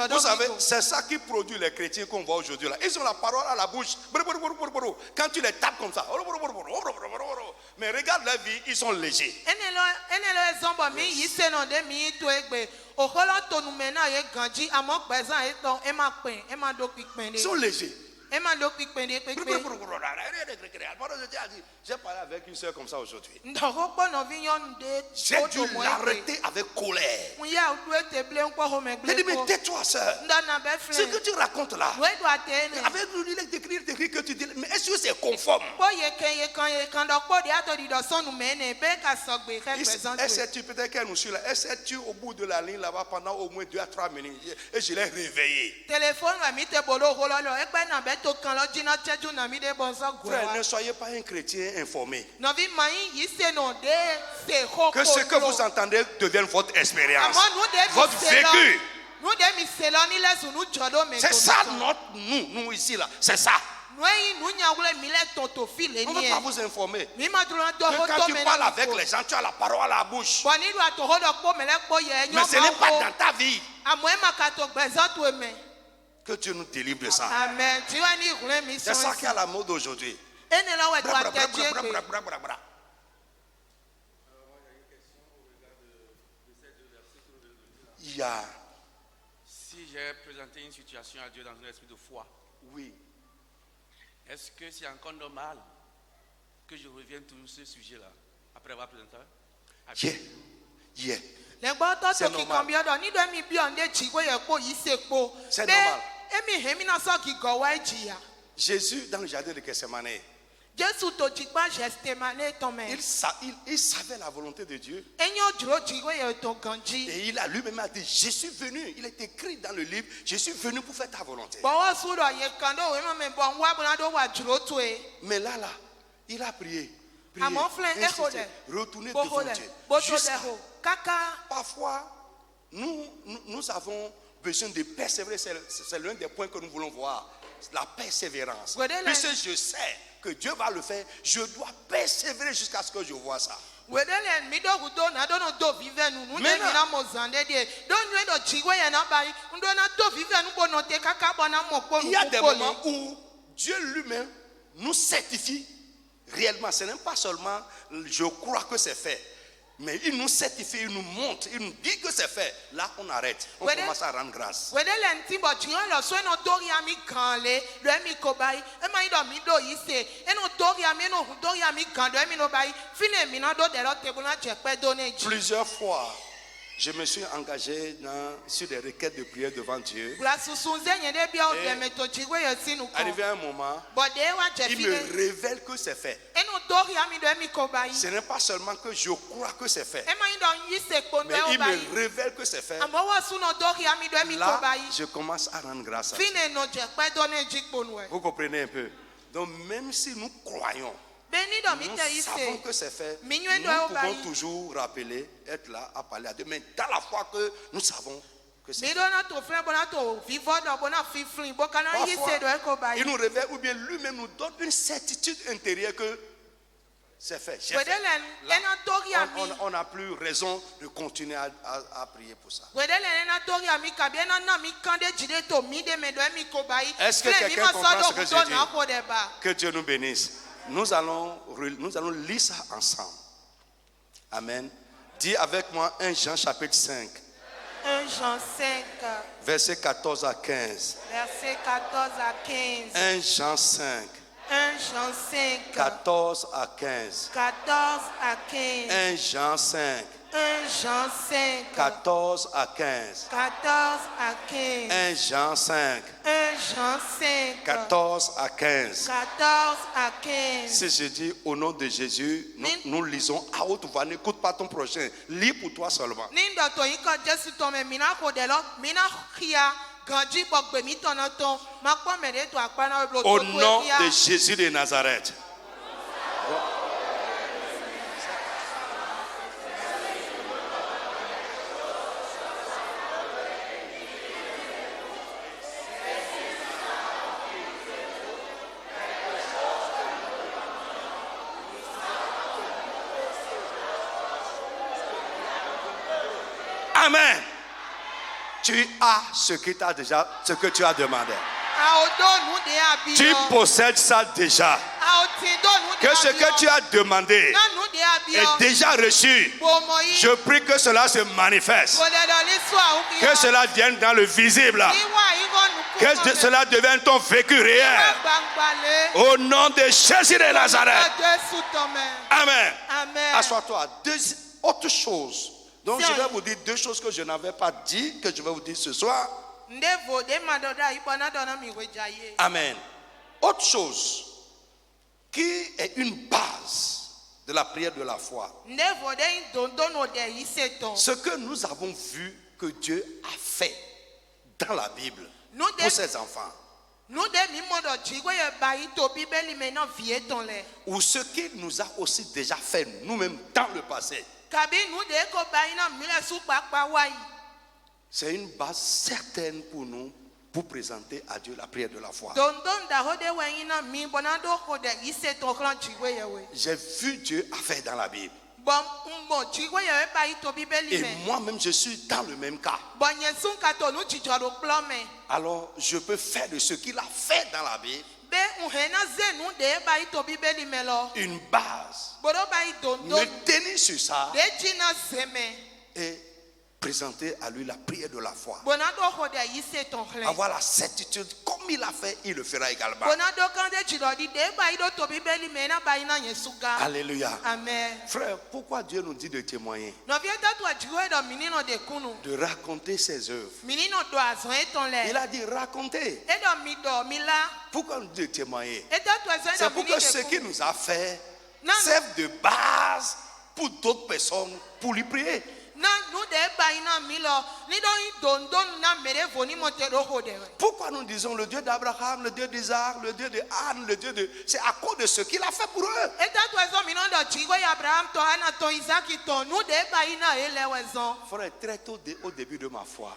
Vous savez, c'est ça qui produit les chrétiens qu'on voit aujourd'hui là. Ils ont la parole à la bouche. Quand tu les tapes comme ça, mais regarde leur vie, ils sont légers. Ils sont légers. J'ai parlé avec une soeur comme ça aujourd'hui. J'ai dû l'arrêter avec colère. J'ai dit, mais tais-toi, soeur. Ce que tu racontes là, avec lui, il écrit que tu dis, mais est-ce que c'est conforme? Est-ce peut-être qu'elle nous suit là? Est-ce au bout de la ligne là-bas pendant au moins 2 à 3 minutes et je l'ai réveillé. Frère, ne soyez pas un chrétien informé. Que ce que vous entendez devienne votre expérience, votre vécu. C'est ça nous ici là, c'est ça. On ne veut pas vous informer. Que quand tu parles avec les gens, tu as la parole à la bouche. Mais ce n'est pas dans ta vie. Que Dieu nous délivre de ça. Amen. C'est ça qui est à la mode aujourd'hui. Il y a. Si j'ai présenté une situation à Dieu dans un esprit de foi, oui. Est-ce que c'est encore normal que je revienne toujours sur ce sujet-là après avoir présenté à Dieu? Yeah. C'est normal. C'est normal. Jésus, dans le jardin de Gethsemane, il savait la volonté de Dieu. Et il a lui-même dit, je suis venu, il est écrit dans le livre, je suis venu pour faire ta volonté. Mais là, il a prié. Retourner devant Dieu. Parfois, nous avons besoin de persévérer. C'est l'un des points que nous voulons voir. La persévérance. Puisque je sais que Dieu va le faire, je dois persévérer jusqu'à ce que je vois ça. Il y a des moments où Dieu lui-même nous certifie réellement. Ce n'est pas seulement je crois que c'est fait. Mais il nous certifie, il nous montre, il nous dit que c'est fait. Là, on arrête. On commence à rendre grâce. Plusieurs fois, je me suis engagé sur des requêtes de prière devant Dieu. Arrivé à un moment, il me révèle que c'est fait. Ce n'est pas seulement que je crois que c'est fait, mais il me révèle que c'est fait. Là, je commence à rendre grâce à Dieu. Vous comprenez un peu? Donc même si nous croyons Nous savons que c'est fait. Nous pouvons toujours rappeler, être là à parler à Dieu. Mais dans la foi que nous savons que c'est fait. Parfois, il nous réveille ou bien lui-même nous donne une certitude intérieure que c'est fait. J'ai fait. Là, on n'a plus raison de continuer à prier pour ça. Est-ce que quelqu'un comprend ce que je dis? Que Dieu nous bénisse. Nous allons lire ça ensemble. Amen. Dis avec moi 1 Jean chapitre 5. 1 Jean 5. Verset 14 à 15. Verset 14 à 15. 1 Jean 5. 1 Jean 5. 14 à 15. 14 à 15. 1 Jean 5. 1 Jean 5. 14 à 15. 14 à 15. 1 Jean 5. 1 Jean 5. 14 à 15. 14 à 15. Si je dis au nom de Jésus, nous lisons à haute voix. N'écoute pas ton prochain. Lis pour toi seulement. Au nom de Jésus de Nazareth. Amen. Tu as ce que tu as demandé. Tu possèdes ça déjà. Que ce que tu as demandé est déjà reçu. Je prie que cela se manifeste. Que cela vienne dans le visible. Que cela devienne ton vécu réel. Au nom de Jésus de Nazareth. Amen. Assois-toi. Autre chose. Donc je vais vous dire deux choses que je n'avais pas dit, que je vais vous dire ce soir. Amen. Autre chose qui est une base de la prière de la foi. Ce que nous avons vu que Dieu a fait dans la Bible pour ses enfants. Ou ce qu'il nous a aussi déjà fait nous-mêmes dans le passé. C'est une base certaine pour nous pour présenter à Dieu la prière de la foi. J'ai vu Dieu faire dans la Bible. Et moi-même je suis dans le même cas. Alors je peux faire de ce qu'il a fait dans la Bible une base. Me tenir sur ça et présenter à lui la prière de la foi. Avoir la certitude, comme il a fait, il le fera également. Alléluia. Amen. Frère, pourquoi Dieu nous dit de témoigner? De raconter ses œuvres. Il a dit raconter. Pourquoi nous dit de témoigner? C'est pour que ce qu'il nous a fait serve de base pour d'autres personnes, pour lui prier. Pourquoi nous disons le Dieu d'Abraham, le Dieu d'Isaac, le Dieu de Anne, le Dieu de... C'est à cause de ce qu'il a fait pour eux. Frère, très tôt au début de ma foi,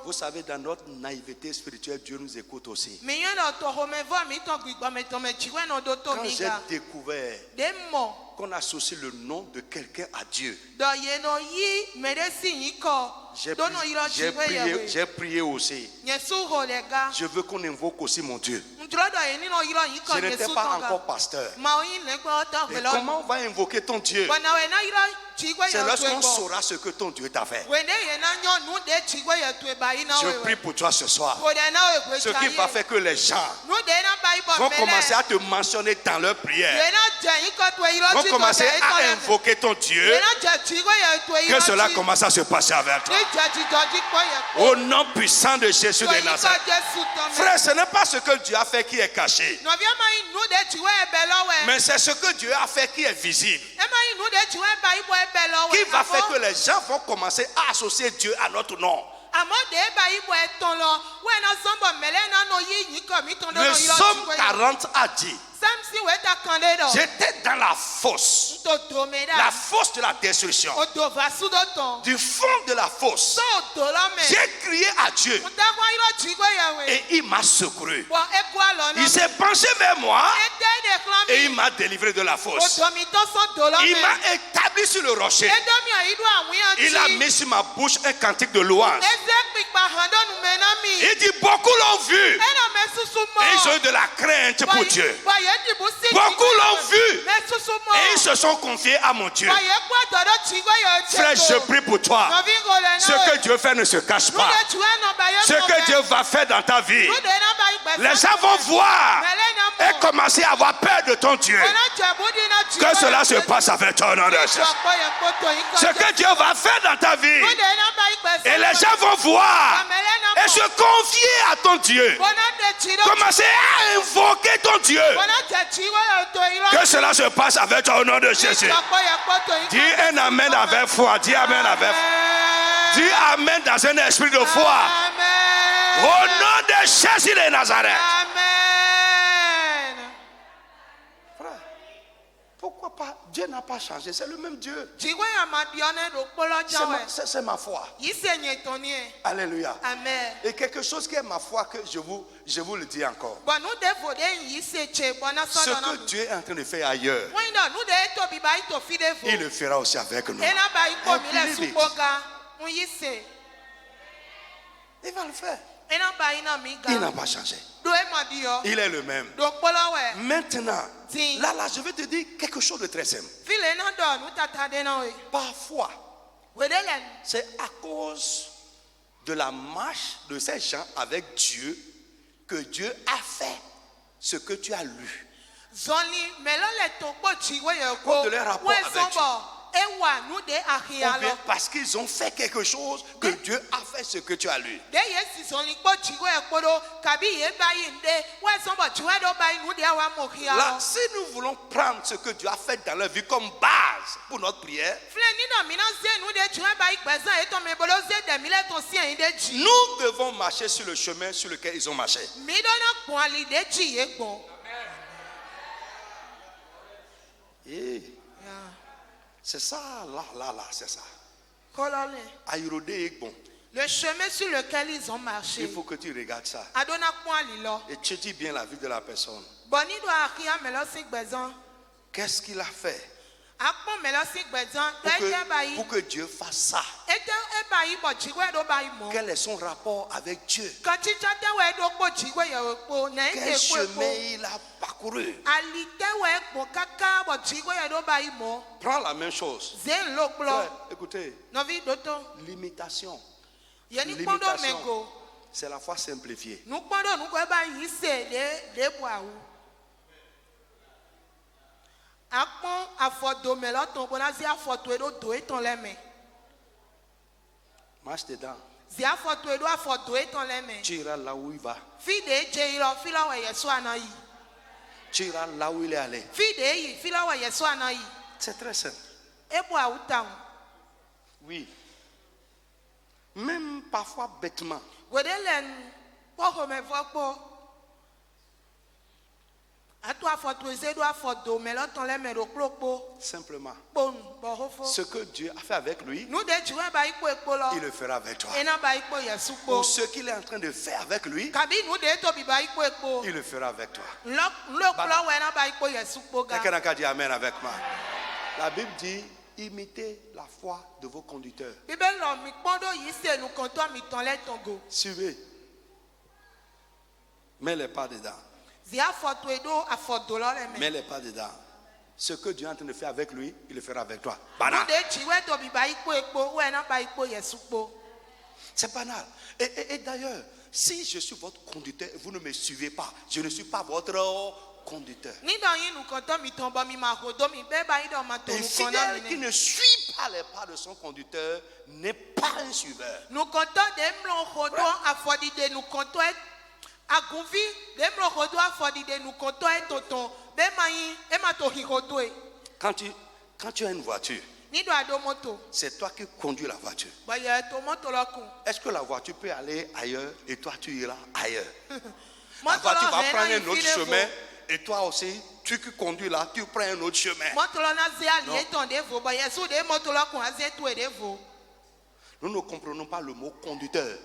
vous savez, dans notre naïveté spirituelle, Dieu nous écoute aussi. Quand j'ai découvert qu'on associe le nom de quelqu'un à Dieu, j'ai prié aussi. Je veux qu'on invoque aussi mon Dieu. Je n'étais pas encore pasteur. Mais comment on va invoquer ton Dieu? C'est lorsqu'on saura ce que ton Dieu t'a fait. Je prie pour toi ce soir. Ce qui va faire que les gens vont commencer à te mentionner dans leur prière. Vont commencer à invoquer ton Dieu. Que cela commence à se passer avec toi. Au nom puissant de Jésus de Nazareth. Frère, ce n'est pas ce que Dieu a fait qui est caché. Mais c'est ce que Dieu a fait qui est visible. Qui va faire que les gens vont commencer à associer Dieu à notre nom. Le Psaume 40 a dit, J'étais dans la fosse. La fosse de la destruction. Du fond de la fosse, j'ai crié à Dieu et il m'a secouru. Il s'est penché vers moi et il m'a délivré de la fosse. Il m'a établi sur le rocher. Il a mis sur ma bouche un cantique de louange. Il dit beaucoup l'ont vu et ils ont eu de la crainte pour Dieu. Beaucoup l'ont vu et ils se sont confiés à mon Dieu. Frère, je prie pour toi. Ce que Dieu fait ne se cache pas. Ce que Dieu va faire dans ta vie, les gens vont voir et commencer à avoir peur de ton Dieu. Que cela se passe avec ton nom de Jésus. Ce que Dieu va faire dans ta vie, et les gens vont voir et se confier à ton Dieu. Commencer à invoquer ton Dieu. Que cela se passe avec ton nom de Jésus. Dis un amen avec foi. Dis amen avec foi. Dis amen dans un esprit de foi. Au nom de Jésus de Nazareth. Amen. Frère, pourquoi pas? Dieu n'a pas changé. C'est le même Dieu. C'est ma foi. Alléluia. Amen. Et quelque chose qui est ma foi que je vous le dis encore. Ce que Dieu est en train de faire ailleurs, il le fera aussi avec nous. Il va le faire. Il n'a pas changé. Il est le même. Maintenant, là, je vais te dire quelque chose de très simple. Parfois, c'est à cause de la marche de ces gens avec Dieu que Dieu a fait ce que tu as lu. Comme de leur rapport avec Dieu. Ou bien parce qu'ils ont fait quelque chose que Dieu a fait ce que tu as lu. Là, si nous voulons prendre ce que Dieu a fait dans leur vie comme base pour notre prière, nous devons marcher sur le chemin sur lequel ils ont marché. C'est ça, là, c'est ça. Le chemin sur lequel ils ont marché. Il faut que tu regardes ça. Et tu dis bien la vie de la personne. Qu'est-ce qu'il a fait pour que Dieu fasse ça? Quel est son rapport avec Dieu? Quel chemin il a parcouru? Prends la même chose. Frère, écoutez, l'imitation, c'est la foi simplifiée. Marche dedans. Tu iras là où il va. Tu iras là où il est allé. C'est très simple. Oui. Même parfois bêtement. Simplement. Ce que Dieu a fait avec lui, il le fera avec toi. Pour ce qu'il est en train de faire avec lui, il le fera avec toi. Quelqu'un a dit amen avec moi. La Bible dit, imitez la foi de vos conducteurs. Suivez. Mets les pas dedans. Mets les pas dedans. Ce que Dieu est en train de faire avec lui, il le fera avec toi. Banal. C'est banal. Et d'ailleurs, si je suis votre conducteur, vous ne me suivez pas. Je ne suis pas votre conducteur. Un fidèle qui ne suit pas les pas de son conducteur n'est pas un suiveur. Quand tu as une voiture, c'est toi qui conduis la voiture. Est-ce que la voiture peut aller ailleurs et toi tu iras ailleurs? La voiture va prendre un autre chemin et toi aussi tu qui conduis là, tu prends un autre chemin. Nous ne comprenons pas le mot conducteur.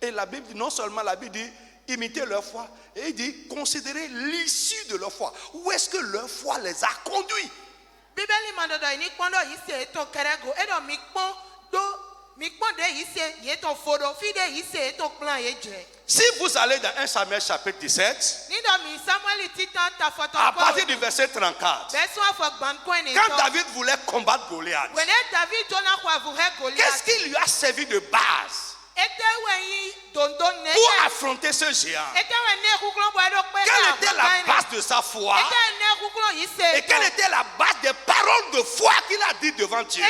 Et la Bible dit, non seulement la Bible dit, imiter leur foi, et il dit, considérer l'issue de leur foi. Où est-ce que leur foi les a conduits? Si vous allez dans 1 Samuel chapitre 17, à partir du verset 34, quand David voulait combattre Goliath, qu'est-ce qui lui a servi de base pour affronter ce géant? Quelle était la base de sa foi? Et quelle était la base des paroles de foi qu'il a dit devant Dieu?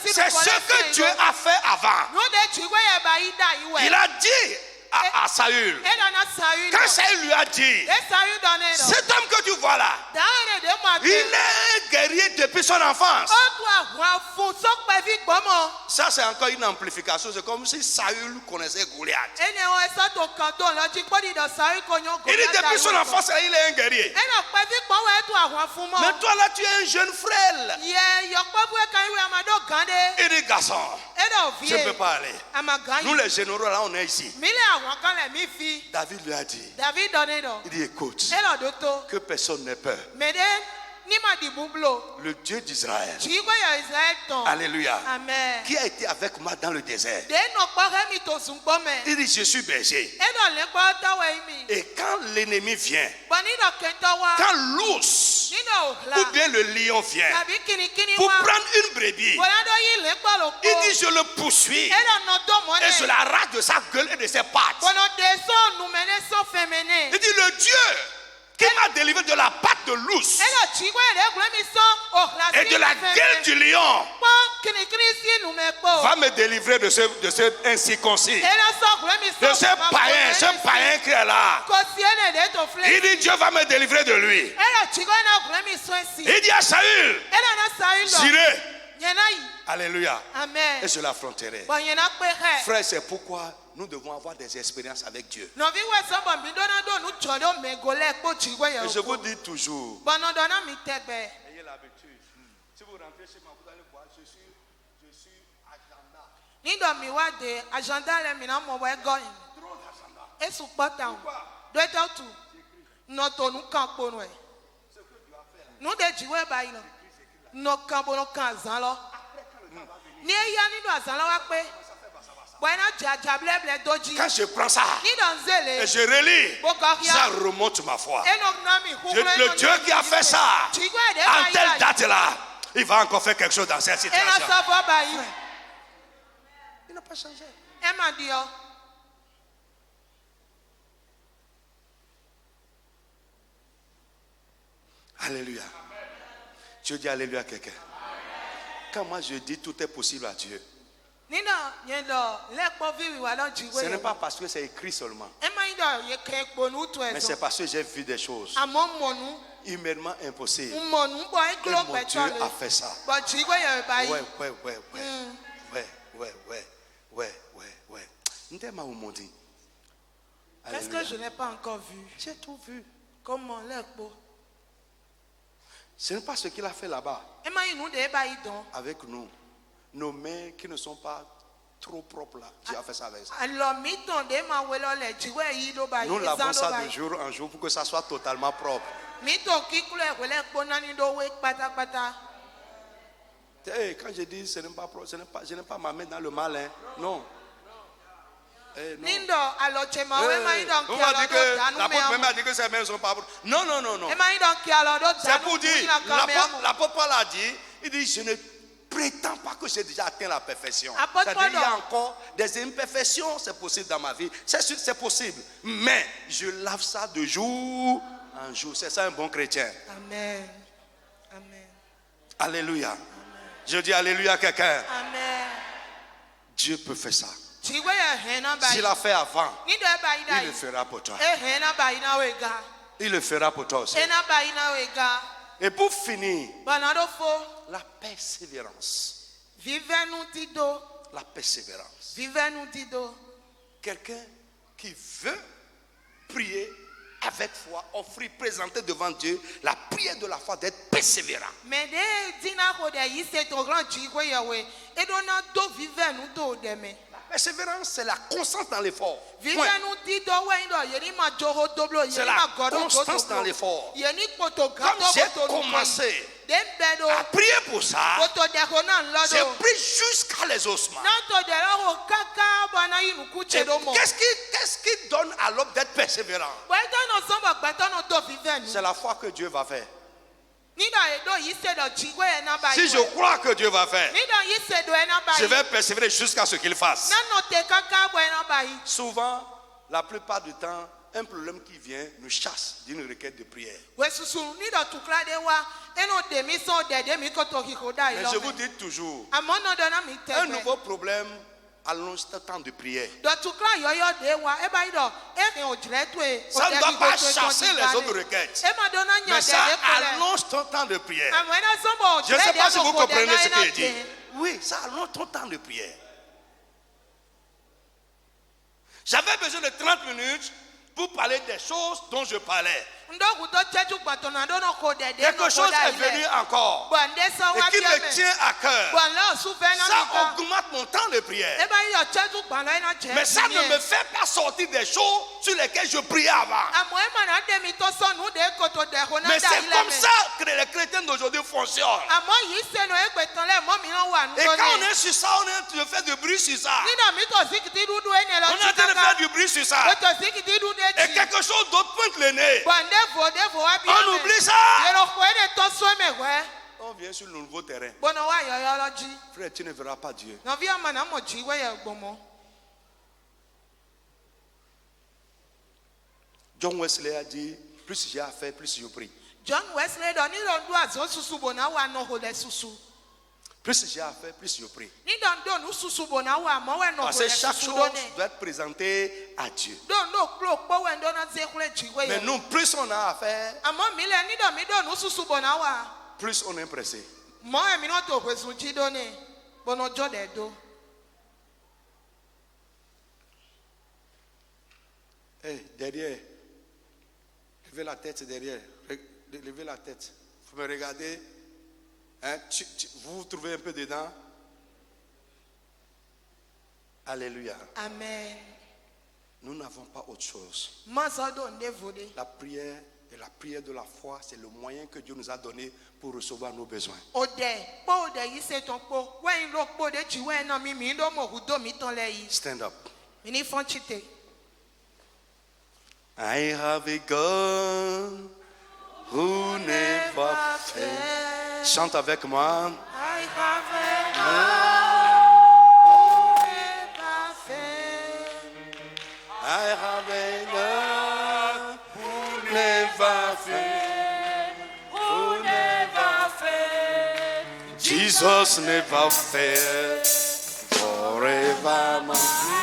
C'est ce que Dieu a fait avant. Il a dit à Saül, quand Saül lui a dit, cet homme que tu vois là, il est guerrier depuis son enfance. Ça c'est encore une amplification. C'est comme si Saül connaissait Goliath. Il dit depuis son enfance il est un guerrier. Mais toi là tu es un jeune frêle. Il dit garçon, je ne peux pas aller. Nous les généraux là on est ici. David lui a dit, il dit écoute, que personne n'ait peur. Le Dieu d'Israël, alléluia, amen, qui a été avec moi dans le désert, il dit je suis berger. Et quand l'ennemi vient, quand l'ours ou bien le lion vient pour prendre une brebis, il dit je le poursuis et je l'arrache de sa gueule et de ses pattes. Il dit le Dieu qui m'a délivré de la patte de l'ours et de la gueule du lion va me délivrer de ce incirconcis, de ce païen qui est là. Il dit Dieu va me délivrer de lui. Il dit à Saül, j'irai. Alléluia. Amen. Et je l'affronterai. Frère, c'est pourquoi nous devons avoir des expériences avec Dieu. Et je vous dis toujours, ayez l'habitude. Si vous rentrez chez moi, vous allez voir, je suis agenda. Quand je prends ça et je relis, ça remonte ma foi. Le Dieu qui a fait ça en telle date là, il va encore faire quelque chose dans cette situation. Il n'a pas changé. Alléluia. Je dis alléluia à quelqu'un. Quand moi je dis tout est possible à Dieu, ce n'est pas parce que c'est écrit seulement, mais c'est parce que j'ai vu des choses humainement impossibles. Et mon Dieu a fait ça. Ouais. Qu'est-ce que je n'ai pas encore vu? J'ai tout vu. Comment l'Ekpo? Ce n'est pas ce qu'il a fait là-bas avec nous. Nos mains qui ne sont pas trop propres là. Dieu a fait ça avec ça. Nous lavons ça de jour en jour pour que ça soit totalement propre. Hey, quand je dis ce n'est pas propre, je n'ai pas ma main dans le mal. Hein. Non. Hey, non. L'apôtre même a dit que ses mains ne sont pas propres. Non. C'est pour dire, l'apôtre Paul a dit, il dit, je ne prétends pas que j'ai déjà atteint la perfection. C'est-à-dire il y a encore des imperfections, c'est possible dans ma vie. C'est possible. Mais je lave ça de jour en jour. C'est ça un bon chrétien. Amen. Alléluia. Amen. Je dis alléluia à quelqu'un. Amen. Dieu peut faire ça. S'il l'a fait avant, il le fera pour toi. Il le fera pour toi aussi. Et pour finir, la persévérance. La persévérance. Quelqu'un qui veut prier avec foi, offrir, présenter devant Dieu la prière de la foi, d'être persévérant. Mais de dina ko de yi se to grand ji ko yewe e do na do vive nu to de me. Persévérance, c'est la constance dans l'effort. Vive Point. nu ti do we ndo ye ni ma joho doblo ye C'est ni la ma godo constance dans l'effort. ye ni poto Comme gato j'ai poto commencé dembedo à prier pour ça, poto de ko na j'ai lodo pris jusqu'à les ossements. na to de ro kaka bana yi nu ku Et che do mo. qu'est-ce qui donne à l'homme d'être persévérant? Wa to no so ba gba to no do vive nu. C'est la foi que Dieu va faire. Ni da e do yi se do ji ko e na ba Si je crois que Dieu va faire, ni da yi se do e na ba je yi. vais persévérer jusqu'à ce qu'il fasse. Na no te kaka bo e na ba yi. Souvent, la plupart du temps, un problème qui vient nous chasse d'une requête de prière. We susu ni do tukla de wa e no de mi so de mi ko to ki ko da yi Mais lo. je vous dis toujours, Amo no do na mi te. un nouveau problème allonge le temps de prière. Do tukla yo yo de wa e ba yi do e ke o jire to e. Ça ne doit pas chasser les autres requêtes. E ma do na nya Mais de ça de ko le. allonge ton temps de prière. Amo na so bo Je ne sais pas si vous comprenez ce qu'il dit. dit. Oui, ça allonge ton temps de prière. J'avais besoin de 30 minutes pour parler des choses dont je parlais. Quelque chose est venu encore et qui me tient à cœur. Ça augmente mon temps de prière. Mais ça ne me fait pas sortir des choses sur lesquelles je priais avant. Mais c'est comme ça que les chrétiens d'aujourd'hui fonctionnent. Et quand on est sur ça, on est en train de faire du bruit sur ça. On est en train de faire du bruit sur ça. Et quelque chose d'autre pointe le nez. On oublie ça. On vient sur le nouveau terrain. Frère, tu ne verras pas Dieu. John Wesley a dit, plus j'ai à faire, plus je prie. John Wesley do ni do ndu azo susu bona wa no ho le susu. Plus j'ai à faire, plus je prie. Ni do nu susu bona wa mo we no ho Parce le que chaque susu chose do ne. doit être présentée à Dieu. Do no klo po we ndo na ze kule chigwe Mais ye. nous, plus on a à faire, Amo mi le ni do mi do nu susu bona wa. plus on est pressé. Mo e mi no to kwesu ji do ne. Bono jo de do. Derrière. Levez la tête derrière. Levez la tête. Vous me regardez. Hein, vous vous trouvez un peu dedans. Alléluia. Amen. Nous n'avons pas autre chose. Maso do nde vode. La prière et la prière de la foi, c'est le moyen que Dieu nous a donné pour recevoir nos besoins. Ode, po de yi se ton po. We lo po de chi we na mi mi ndo mo hu do mi ton le yi. Stand up. Ini fon chite. I have a God who never fails. Chante avec moi. I have a I have a God who never fails. Who never fails. Jesus never fails. Forevermore.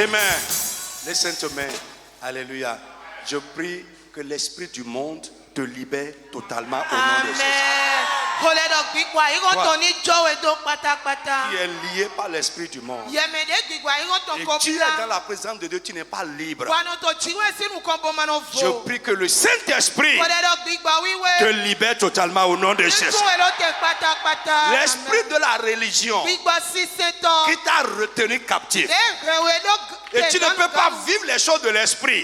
Amen. Listen to me. Alléluia. Je prie que l'esprit du monde te libère totalement au nom de Jésus. Tu es lié par l'esprit du monde. Et tu es dans la présence de Dieu, tu n'es pas libre. Je prie que le Saint-Esprit te libère totalement au nom de Jésus. L'esprit de la religion qui t'a retenu captif. Et tu ne peux pas vivre les choses de l'esprit.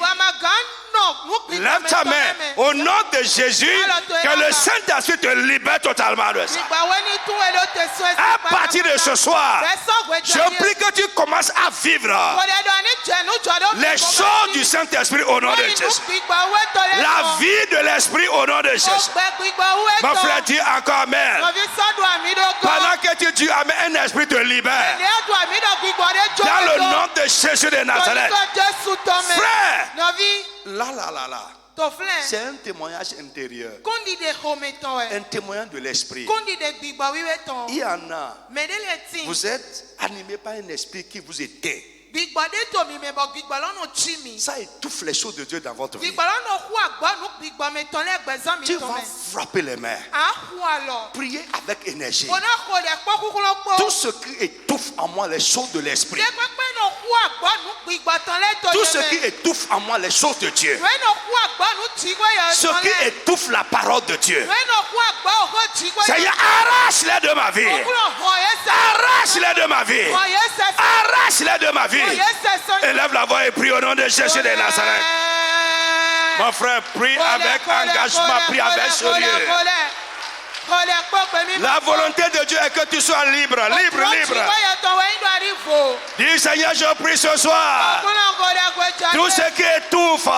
Lève ta main. Au nom de Jésus, que le Saint-Esprit te libère totalement de ça. À partir de ce soir, je prie que tu commences à vivre les choses du Saint-Esprit au nom de Jésus. La vie de l'Esprit au nom de Jésus. Mon frère, dis encore Amen. Pendant que tu dis Amen, un esprit te libère. Dans le nom de Jésus de Nazareth. Frère, là. C'est un témoignage intérieur. Un témoignage de l'esprit. Il y en a. Vous êtes animé par un esprit qui vous éteint. Ça étouffe les choses de Dieu dans votre vie. Tu vas frapper les mains. Prier avec énergie. Tout ce qui étouffe en moi les choses de l'esprit. Tout ce qui étouffe en moi les choses de Dieu. Ce qui étouffe la parole de Dieu. Seigneur, arrache-les de ma vie. Arrache-les de ma vie. Arrache-les de ma vie. Élève la voix et prie au nom de Jésus de Nazareth. Mon frère, prie avec engagement, prie avec sérieux. La volonté de Dieu est que tu sois libre. Dis Seigneur, je prie ce soir. Tout ce qui étouffe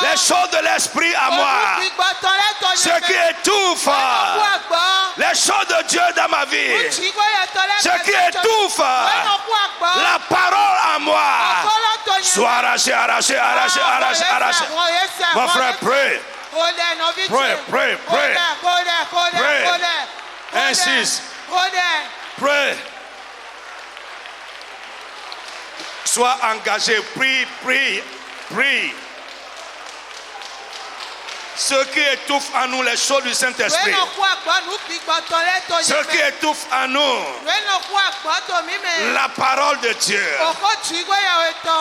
les choses de l'esprit à moi, ce qui étouffe les choses de Dieu dans ma vie, ce qui étouffe la parole à moi, soit arraché. Mon frère, prie. Pray. Insiste. Pray. Sois engagé. Prie. Ce qui étouffe en nous les choses du Saint-Esprit. Ce qui étouffe en nous la parole de Dieu.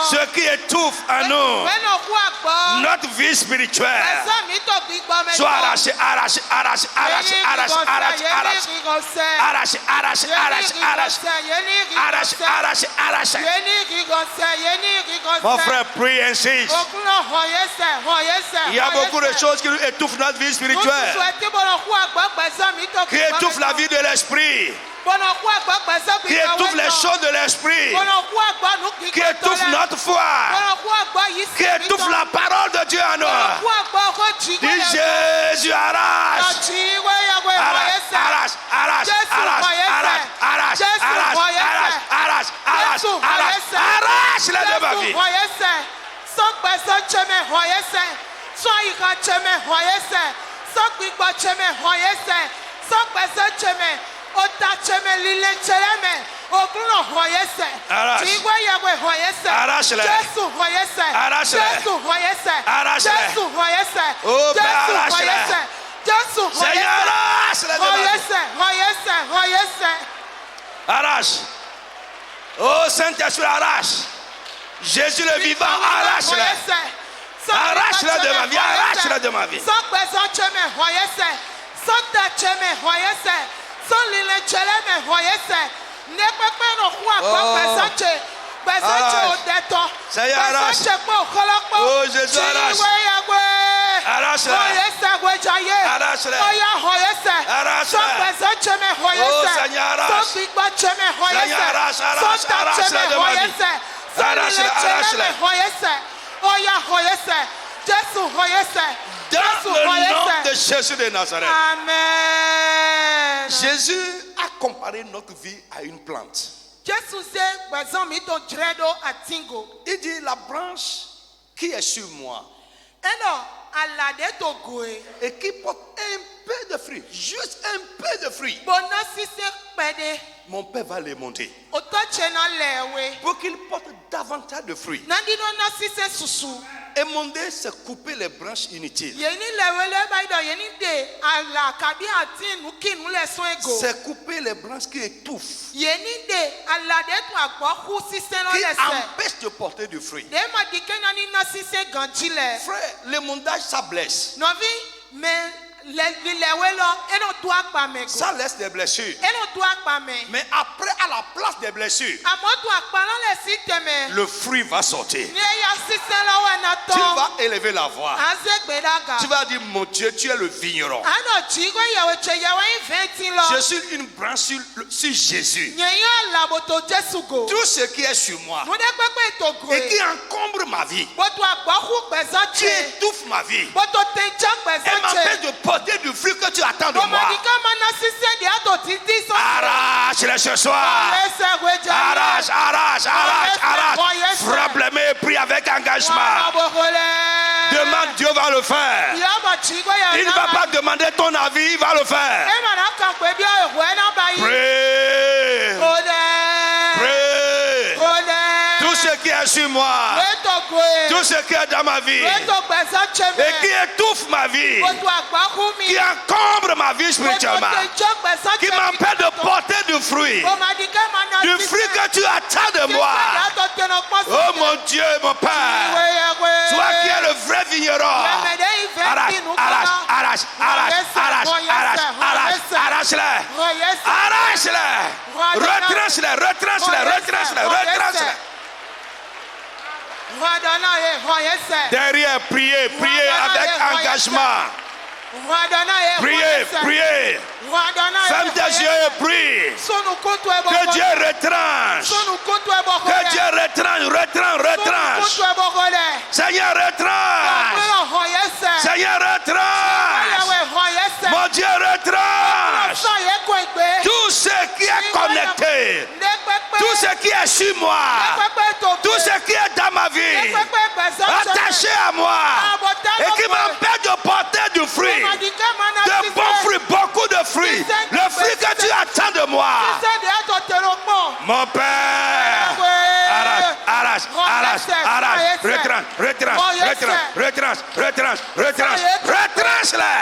Ce qui étouffe en nous notre vie spirituelle. Soit arraché. Mon frère, prie, insiste. Il y a beaucoup de choses qui nous étouffent notre vie spirituelle, qui étouffent la vie de l'esprit, qui étouffe les choses de l'esprit, qui étouffe notre foi, qui étouffe la parole de Dieu en nous. Dis Jésus, arrache les de ma vie. Arrache. Oh Saint-Esprit, arrache. Jésus le vivant, arrache-les. Arrache-les de ma vie, arrache-les de ma vie. Seigneur, arrache. Oh Jésus, arrache. Arrache-les. Arrache-les. Oh Seigneur, arrache. Seigneur, arrache-les de ma vie. Arrache-les. Dans le nom de Jésus de Nazareth. Amen. Jésus a comparé notre vie à une plante. Il dit la branche qui est sur moi et qui porte un peu de fruits, juste un peu de fruits, mon Père va les monter pour qu'il porte davantage de fruits. Et monter, c'est couper les branches inutiles. C'est couper les branches qui étouffent, qui empêchent de porter du fruit. Frère, le montage, ça blesse. Ça laisse des blessures. Mais après, à la place des blessures, le fruit va sortir. Tu vas élever la voix. Tu vas dire, mon Dieu, tu es le vigneron. Je suis une branche sur Jésus. Tout ce qui est sur moi et qui encombre ma vie, qui étouffe ma vie, et m'empêche de porter du fruit que tu attends de moi. Arrache-les ce soir. Arrache, arrache, arrache, arrache. Frappe-les et prie avec engagement. Demande, Dieu va le faire. Il ne va pas demander ton avis, il va le faire. Prie. Prie. Tout ce qui est sur moi, tout ce qui est dans ma vie et qui étouffe ma vie, qui encombre ma vie spirituellement, qui m'empêche de porter du fruit que tu attends de moi. Oh mon Dieu, mon Père, toi qui es le vrai vigneron, arrache, arrache, arrache, arrache, arrache, arrache, arrache-les, arrache-les, retranche-les, retranche-les, retranche-les, retranche-les. Derrière, priez, priez avec engagement. Priez, priez. Ferme tes yeux et prie. Que Dieu retranche. Que Dieu retranche, retranche, retranche. Seigneur, retranche. Seigneur, retranche. Mon Dieu, retranche. Tout ce qui est connecté, tout ce qui est sur moi, tout ce qui est dans ma vie, attaché à moi, et qui m'empêche de porter du fruit, de bons fruits, beaucoup de fruits, le fruit que tu attends de moi. Mon Père, arrache, arrache, arrache, retranche, retranche, retranche, retranche, retranche, retranche-les.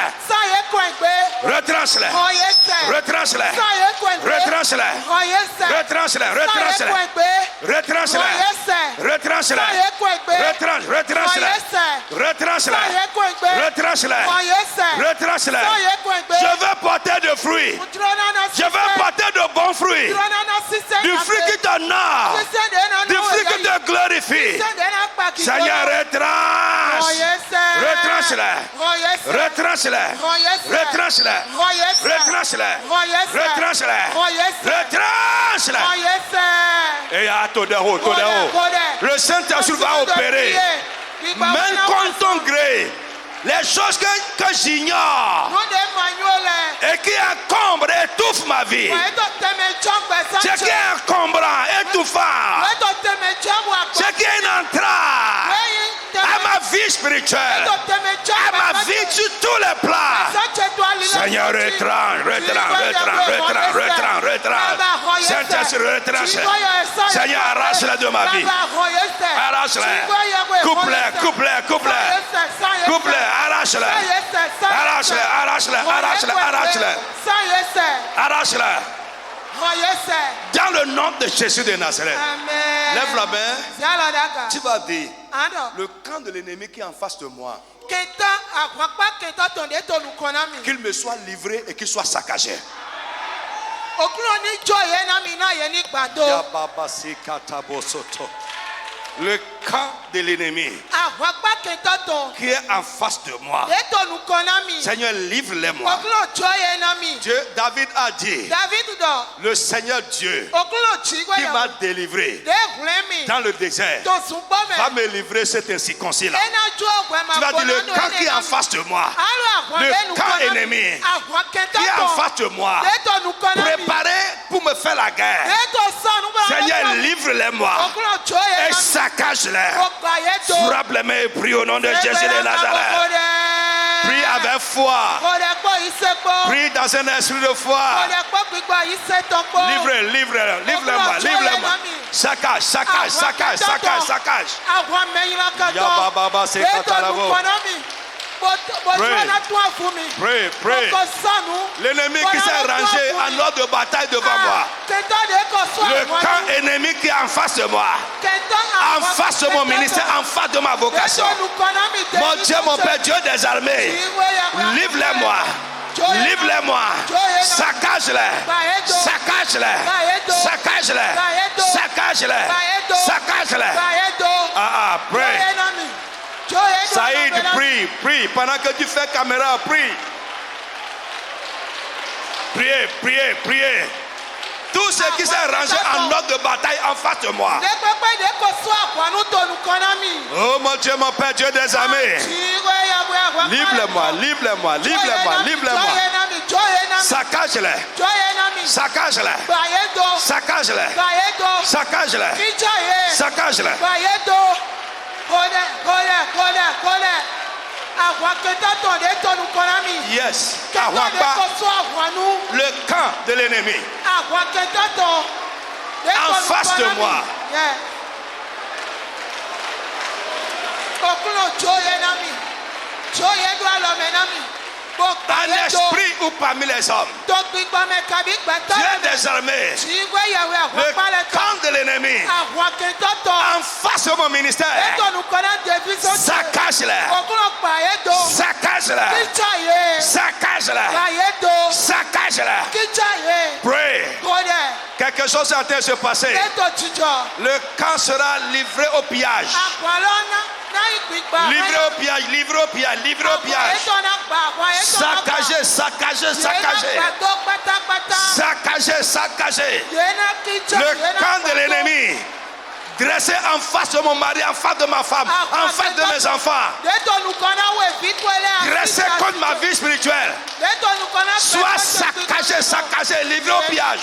Retranche-les. Retranche-les. Retranche-les. Retranche-les. Retranche-les. Retranche-les. Retranche-les. Retranche, retranche-les. Retranche-les. Retranche-les. Retranche-les. Je veux porter de fruits. Je veux porter de bons fruits. Du fruit qui t'honore. Du fruit qui te glorifie. Seigneur, retranche. Retranche-les. Retranche-les. Retranche-les. Retranche-les. Retranche-les. Retranche-les. Et à Todero, Todero. Le Saint-Esprit va opérer. Même contre ton gré. Les choses que j'ignore et qui encombrent, étouffent ma vie. Ce qui est encombrant, étouffant. Ce qui est une entrave à ma vie spirituelle, à ma vie sur tous les plans. Seigneur, retranche, retranche, retranche, retranche, retranche, retranche. Saint-Esprit, retranche. Seigneur, arrache-les de ma vie. Arrache-les. Coupe-les, coupe-les, coupe-les. Coupe-les, arrache-les. Arrache-les, arrache-les, arrache-les, arrache-les. Arrache-les. Dans le nom de Jésus de Nazareth. Lève la main. Tu vas dire, le camp de l'ennemi qui est en face de moi, qu'il me soit livré et qu'il soit saccagé. Le camp de l'ennemi qui est en face de moi, Seigneur, livre-les-moi. Dieu, David a dit, le Seigneur Dieu qui m'a délivré dans le désert va me livrer cet incirconcis là. Tu vas dire, le camp qui est en face de moi, le camp ennemi qui est en face de moi, préparé pour me faire la guerre, Seigneur, livre-les-moi et saccage-les. Frappe les mains et prie au nom de Jésus de Nazareth. Prie avec foi. Prie dans un esprit de foi. Livre-les-moi. Saccage, saccage, saccage, saccage, saccage. Yababa, c'est Katalavo. Pray, pray. L'ennemi qui s'est rangé en ordre de bataille devant moi. Le camp ennemi qui est en face de moi. En face de mon ministère, en face de ma vocation. Mon Dieu, mon Père, Dieu des armées. Livre-les-moi. Livre-les-moi. Saccage-les. Saccage-les. Saccage-les. Saccage-les. Saccage-les. Ah, pray. Saïd, prie. Pendant que tu fais caméra, prie. Priez. Tous ceux qui sont rangés en ordre de bataille en face de moi. Oh mon Dieu, mon Père, Dieu des armées. Livre-les-moi. Saccage-les. Yes. Le camp de l'ennemi. En face de moi. Dans l'esprit ou parmi les hommes. Dieu des armées. Le camp de l'ennemi. En face de mon ministère. Saccage-les. Pray. Quelque chose est en train de se passer. Le camp sera livré au pillage. Livré au pillage. Saccagé. Le camp de l'ennemi. Dressé en face de mon mari, en face de ma femme, en face de mes enfants. Dressé contre ma vie spirituelle. Soit saccagé, livré au pillage.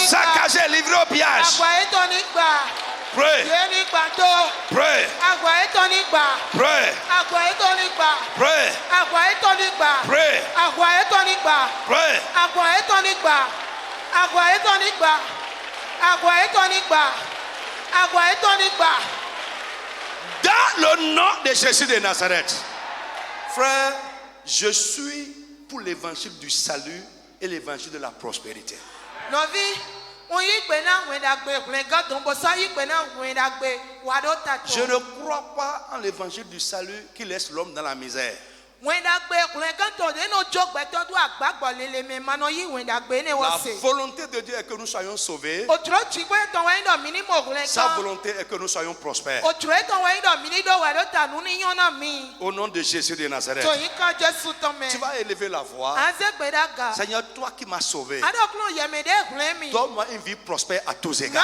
Saccagé, livré au pillage. Pray. Dans le nom de Jésus de Nazareth. Frère, je suis pour l'évangile du salut et l'évangile de la prospérité. Je ne crois pas en l'évangile du salut qui laisse l'homme dans la misère. La volonté de Dieu est que nous soyons sauvés. Sa volonté est que nous soyons prospères. Au nom de Jésus de Nazareth. Tu vas élever la voix. Seigneur, toi qui m'as sauvé, donne-moi une vie prospère à tous égards.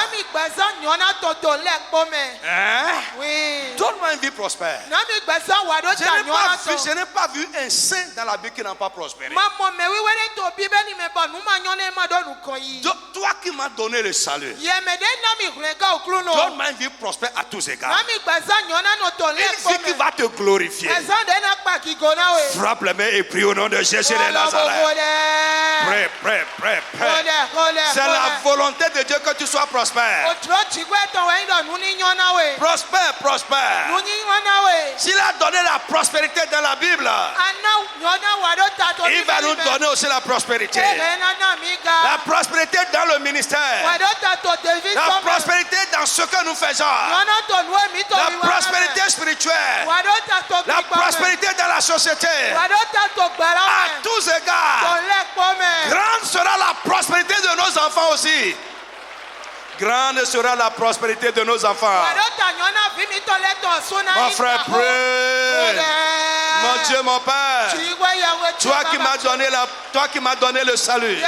Donne-moi une vie prospère. Je n'ai pas vu un saint dans la Bible qui n'a pas prospéré. Toi qui m'as donné le salut, donne-moi une vie prospère à tous égards. Une vie qui va te glorifier. Frappe les mains et prie au nom de Jésus de Nazareth. Pray. C'est la volonté de Dieu que tu sois prospère. Prospère. S'il a donné la prospérité dans la Bible, il va nous donner aussi la prospérité. La prospérité dans le ministère. La prospérité dans ce que nous faisons. La prospérité spirituelle. La prospérité dans la société. À tous égards. Grande sera la prospérité de nos enfants aussi. Grande sera la prospérité de nos enfants. Mon frère, prie. Mon Dieu, mon Père, toi qui m'as donné le salut,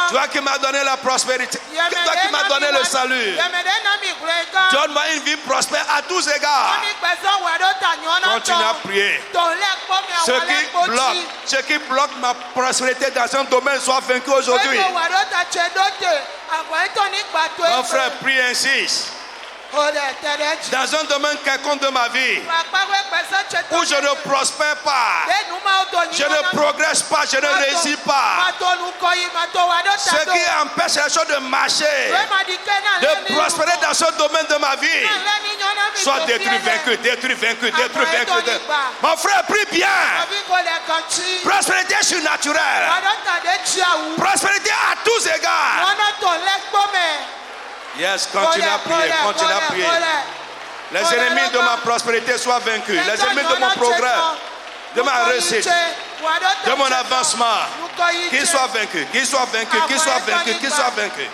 toi qui m'as donné la prospérité, toi qui m'as donné le salut, donne-moi une vie prospère à tous égards. Continue à prier. Ceux qui bloquent ma prospérité dans un domaine soient vaincus aujourd'hui. Mon frère, prie, insiste. Dans un domaine quelconque de ma vie où je ne prospère pas, je ne progresse pas, je ne réussis pas. Ce qui empêche les choses de marcher, de prospérer dans ce domaine de ma vie, soit détruit, vaincu, détruit, vaincu, détruit, vaincu. Mon frère, prie bien. Prospérité surnaturelle. Prospérité à tous égards. Yes, continue à prier, continue à prier. Les ennemis de ma prospérité soient vaincus. Les ennemis de mon progrès, de ma réussite, de mon avancement, qu'ils soient vaincus, qu'ils soient vaincus, qu'ils soient vaincus, qu'ils soient vaincus.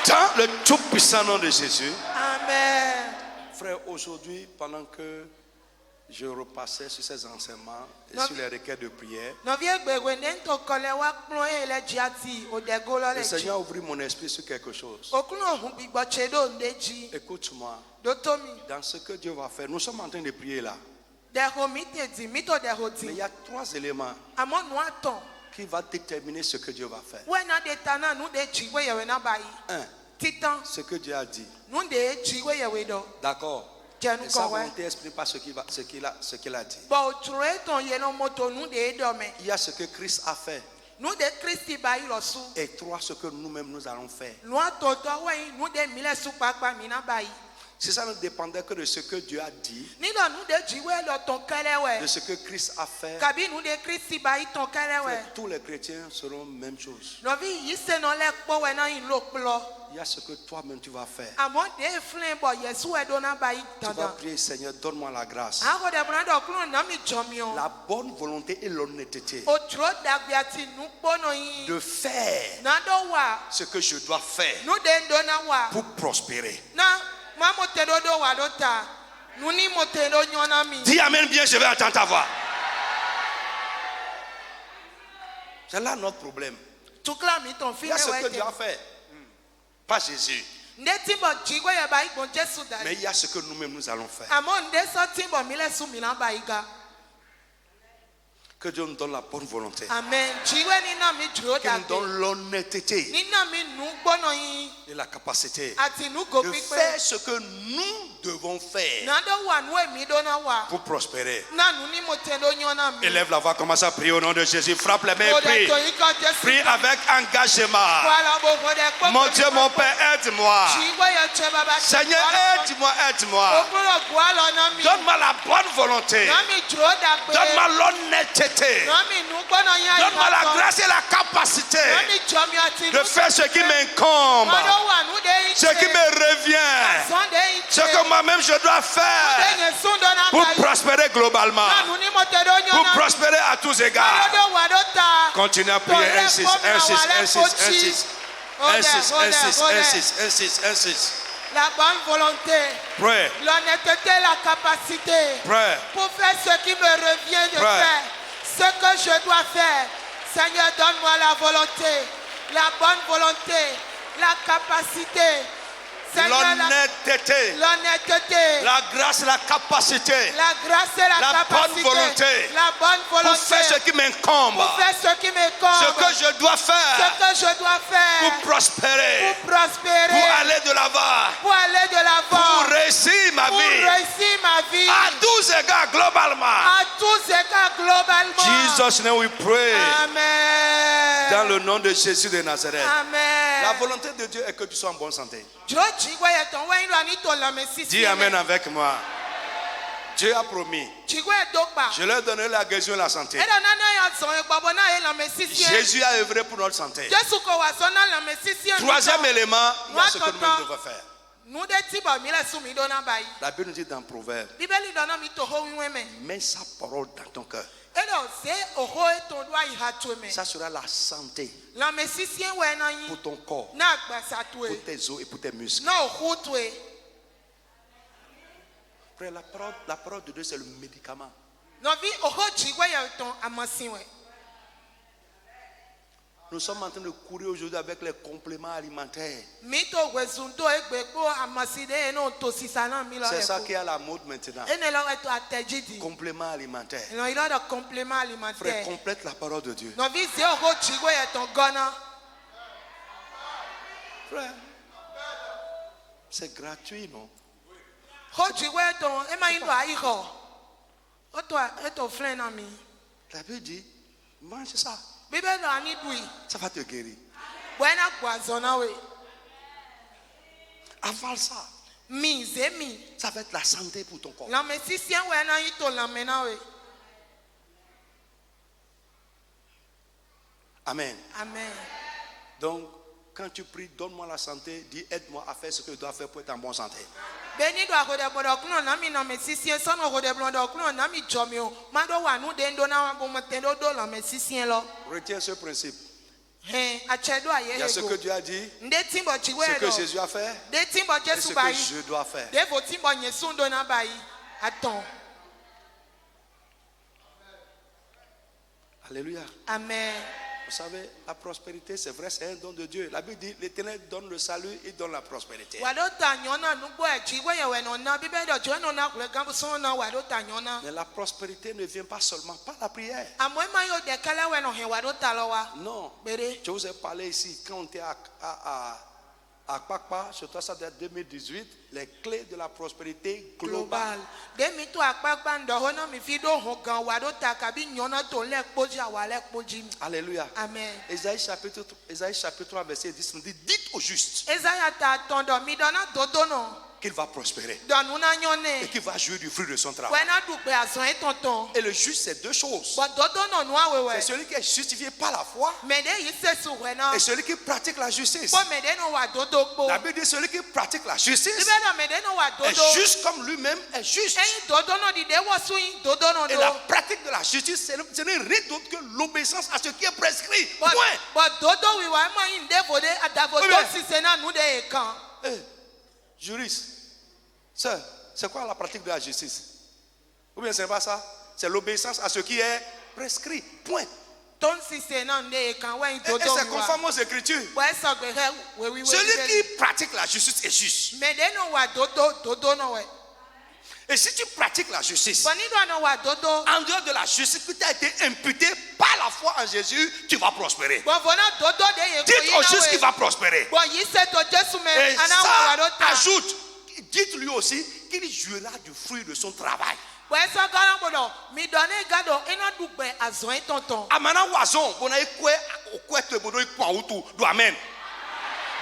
Dans le tout puissant nom de Jésus. Amen. Frère, aujourd'hui, pendant que je repassais sur ces enseignements et sur les requêtes de prière, le Seigneur a ouvert mon esprit sur quelque chose. Écoute-moi. Dans ce que Dieu va faire, nous sommes en train de prier là. Mais il y a 3 éléments qui va déterminer ce que Dieu va faire. 1. Ce que Dieu a dit. D'accord. Et sa volonté n'exprime pas ce qu'il a dit. Il y a ce que Christ a fait. Et 3, ce que nous-mêmes nous allons faire. Si ça ne dépendait que de ce que Dieu a dit, de ce que Christ a fait, tous les chrétiens seront même chose. Il y a ce que toi-même tu vas faire. Tu vas prier, Seigneur, donne-moi la grâce, la bonne volonté et l'honnêteté de faire ce que je dois faire pour prospérer. Dis amen bien, je vais entendre ta voix. C'est là notre problème. Il y a ce que Dieu a fait. Pas Jésus. Mais il y a ce que nous-mêmes nous allons faire. Que Dieu nous donne la bonne volonté. Amen. Qu'il nous donne l'honnêteté et la capacité de faire ce que nous devons faire pour prospérer. Élève la voix, commence à prier au nom de Jésus. Frappe les mains et prie. Prie avec engagement. Mon Dieu, mon Père, aide-moi. Seigneur, aide-moi, aide-moi. Donne-moi la bonne volonté. Donne-moi l'honnêteté. Donne-moi la grâce et la capacité de faire ce qui m'incombe, ce qui me revient, ce que moi-même je dois faire pour prospérer globalement, pour prospérer à tous égards. Continue à prier, insiste, insiste, insiste, insiste, insiste, insiste, insiste, insiste, insiste. La bonne volonté, Pray. L'honnêteté, la capacité Pray. pour faire ce qui me revient de Pray. faire, ce que je dois faire. Seigneur, donne-moi la volonté, la bonne volonté, la capacité. L'honnêteté, la grâce et la capacité, la grâce et la capacité, bonne volonté, la bonne volonté pour faire ce qui m'incombe, pour faire ce qui m'incombe, ce que je dois faire, ce que je dois faire pour prospérer, pour prospérer, pour aller de l'avant, pour réussir ma vie, à tous égards globalement. Jesus name we pray. Amen. Dans le nom de Jésus de Nazareth. Amen. La volonté de Dieu est que tu sois en bonne santé. Dis Dis amen avec moi. Dieu a promis. Je leur donnerai la guérison et la santé. Jésus a œuvré pour notre santé. Troisième élément, il y a ce que nous-mêmes devons faire. La Bible nous dit dans Proverbe, mets sa parole dans ton cœur. Ça sera la santé pour ton corps, pour tes os et pour tes muscles. Frère, la parole de Dieu, c'est le médicament. Nous sommes en train de courir aujourd'hui avec les compléments alimentaires. C'est ça qui est à la mode maintenant. Compléments alimentaires. Frère, complète la parole de Dieu. Frère, c'est gratuit, non? La Bible dit, mange ça. Ça va te guérir. Avale ça. Ça va être la santé pour ton corps. Amen. Amen. Donc, quand tu pries, donne-moi la santé, dis aide-moi à faire ce que je dois faire pour être en bonne santé. Retiens ce principe. Il y a ce que Dieu a dit, ce que Jésus a fait, et ce que je dois faire. Alléluia. Amen. Vous savez, la prospérité, c'est vrai, c'est un don de Dieu. La Bible dit, l'Éternel donne le salut, il donne la prospérité. Mais la prospérité ne vient pas seulement par la prière. Non. Je vous ai parlé ici, quand on était à Kpakpa, surtout ça date 2018, les clés de la prospérité globale. Alléluia. Amen. Ésaïe chapitre 3 verset 10 nous dit, dites au juste qu'il va prospérer et qu'il va jouir du fruit de son travail. Et le juste, c'est deux choses. C'est celui qui est justifié par la foi et celui qui pratique la justice. La Bible dit celui qui pratique la justice est juste comme lui-même est juste. Et la pratique de la justice, ce n'est rien d'autre que l'obéissance à ce qui est prescrit. Point. Juriste, sœur, c'est quoi la pratique de la justice? Ou bien c'est pas ça? C'est l'obéissance à ce qui est prescrit. Point. Et c'est conforme aux Écritures. Celui qui pratique la justice est juste. Et si tu pratiques la justice, en dehors de la justice qui t'a été imputée par la foi en Jésus, tu vas prospérer. Dites au juste qu'il va prospérer. Et ça ajoute, dites-lui aussi qu'il jouira du fruit de son travail. Amen.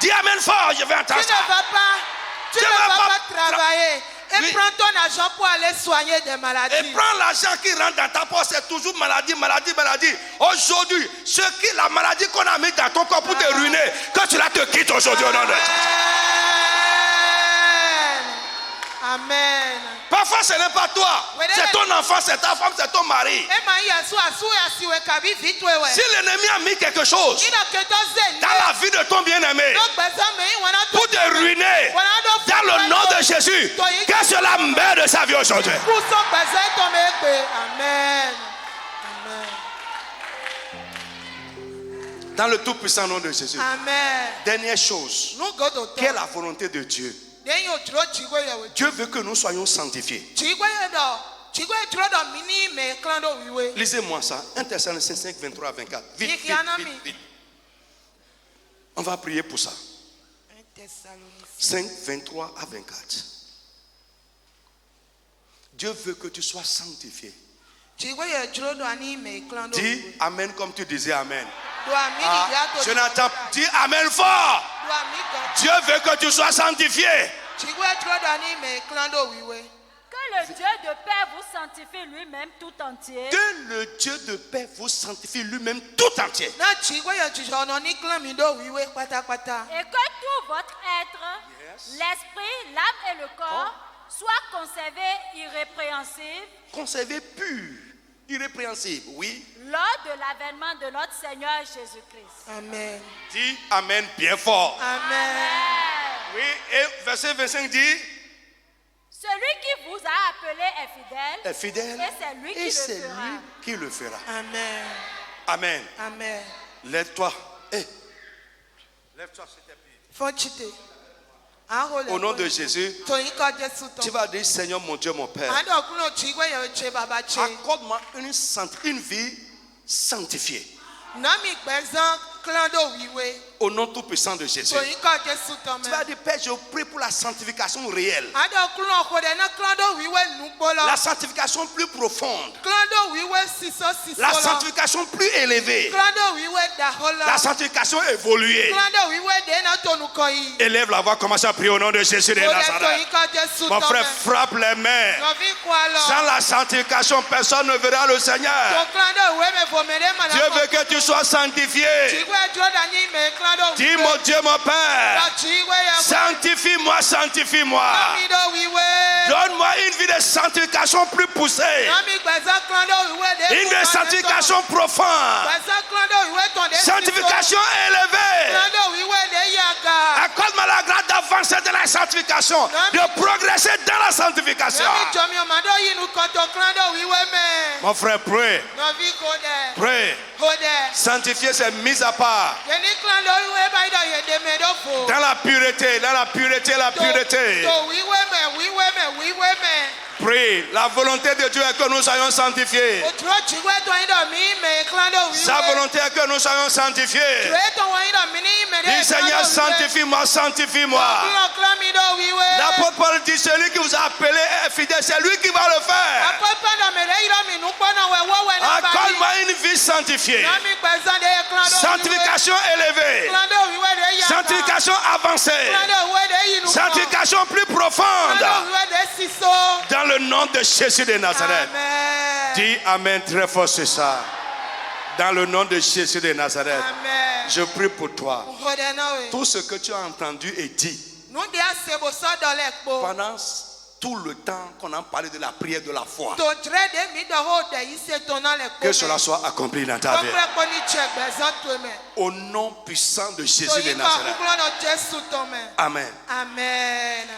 Dis amen fort, je vais entendre ça. Tu ne vas pas travailler. Et prends ton argent pour aller soigner des maladies. Et prends l'argent qui rentre dans ta poche, c'est toujours maladie, maladie, maladie. Aujourd'hui, la maladie qu'on a mis dans ton corps pour te ruiner, quand tu la te quittes aujourd'hui au nom de Dieu. Amen. Parfois ce n'est pas toi, c'est ton enfant, c'est ta femme, c'est ton mari. Si l'ennemi a mis quelque chose dans la vie de ton bien-aimé pour te ruiner, dans le nom de Jésus, que cela meure de sa vie aujourd'hui. Amen. Dans le tout puissant nom de Jésus. Amen. Dernière chose, quelle est la volonté de Dieu? Dieu veut que nous soyons sanctifiés. Lisez-moi ça. 1 Thessaloniciens 5, 23 à 24. Vite, vite, vite, vite. On va prier pour ça. 5, 23 à 24. Dieu veut que tu sois sanctifié. Dis amen comme tu disais amen. Je n'entends pas. Dis amen fort. Dieu veut que tu sois sanctifié. Que le Dieu de paix vous sanctifie lui-même tout entier. Que le Dieu de paix vous sanctifie lui-même tout entier. Et que tout votre être, l'esprit, l'âme et le corps soient conservés irrépréhensibles. Conservés purs, irrépréhensibles, oui. Lors de l'avènement de notre Seigneur Jésus-Christ. Amen. Dis amen bien fort. Amen. Oui, et verset 25 dit. Celui qui vous a appelé est fidèle. Et c'est lui qui le fera. Lui qui le fera. Amen. Amen. Amen. Lève-toi. Lève-toi, s'il te plaît. Fonchite. Au nom de Jésus, tu vas dire, Seigneur mon Dieu, mon Père, accorde-moi une vie sanctifiée. Au nom tout puissant de Jésus. Tu vas dire, Père, je prie pour la sanctification réelle. La sanctification plus profonde. La sanctification plus élevée. La sanctification évoluée. Élève la voix, commence à prier au nom de Jésus de Nazareth. Mon frère, frappe les mains. Sans la sanctification, personne ne verra le Seigneur. Dieu veut que tu sois sanctifié. Dis, mon Dieu, mon Père, sanctifie-moi, sanctifie-moi. Donne-moi une vie de sanctification plus poussée. Une vie de sanctification profonde. Sanctification élevée. Accorde-moi la grâce d'avancer dans la sanctification, de progresser dans la sanctification. Mon frère, prie. Prie. Sanctifier, c'est mise à part. Dans la pureté, dans la pureté, la pureté. Prie. La volonté de Dieu est que nous soyons sanctifiés. Sa volonté est que nous soyons sanctifiés. Dis, Seigneur, sanctifie-moi, sanctifie-moi. L'apôtre Paul dit, celui qui vous a appelé est fidèle, c'est lui qui va le faire. Accorde-moi une vie sanctifiée. Sanctification élevée. Sanctification avancée. Sanctification plus profonde. Dans le nom de Jésus de Nazareth. Amen. Dis Amen très fort, c'est ça. Dans le nom de Jésus de Nazareth. Amen. Je prie pour toi. Tout ce que tu as entendu et dit pendant tout le temps qu'on a parlé de la prière de la foi, que cela soit accompli dans ta vie. Au nom puissant de Jésus de Nazareth. Amen. Amen.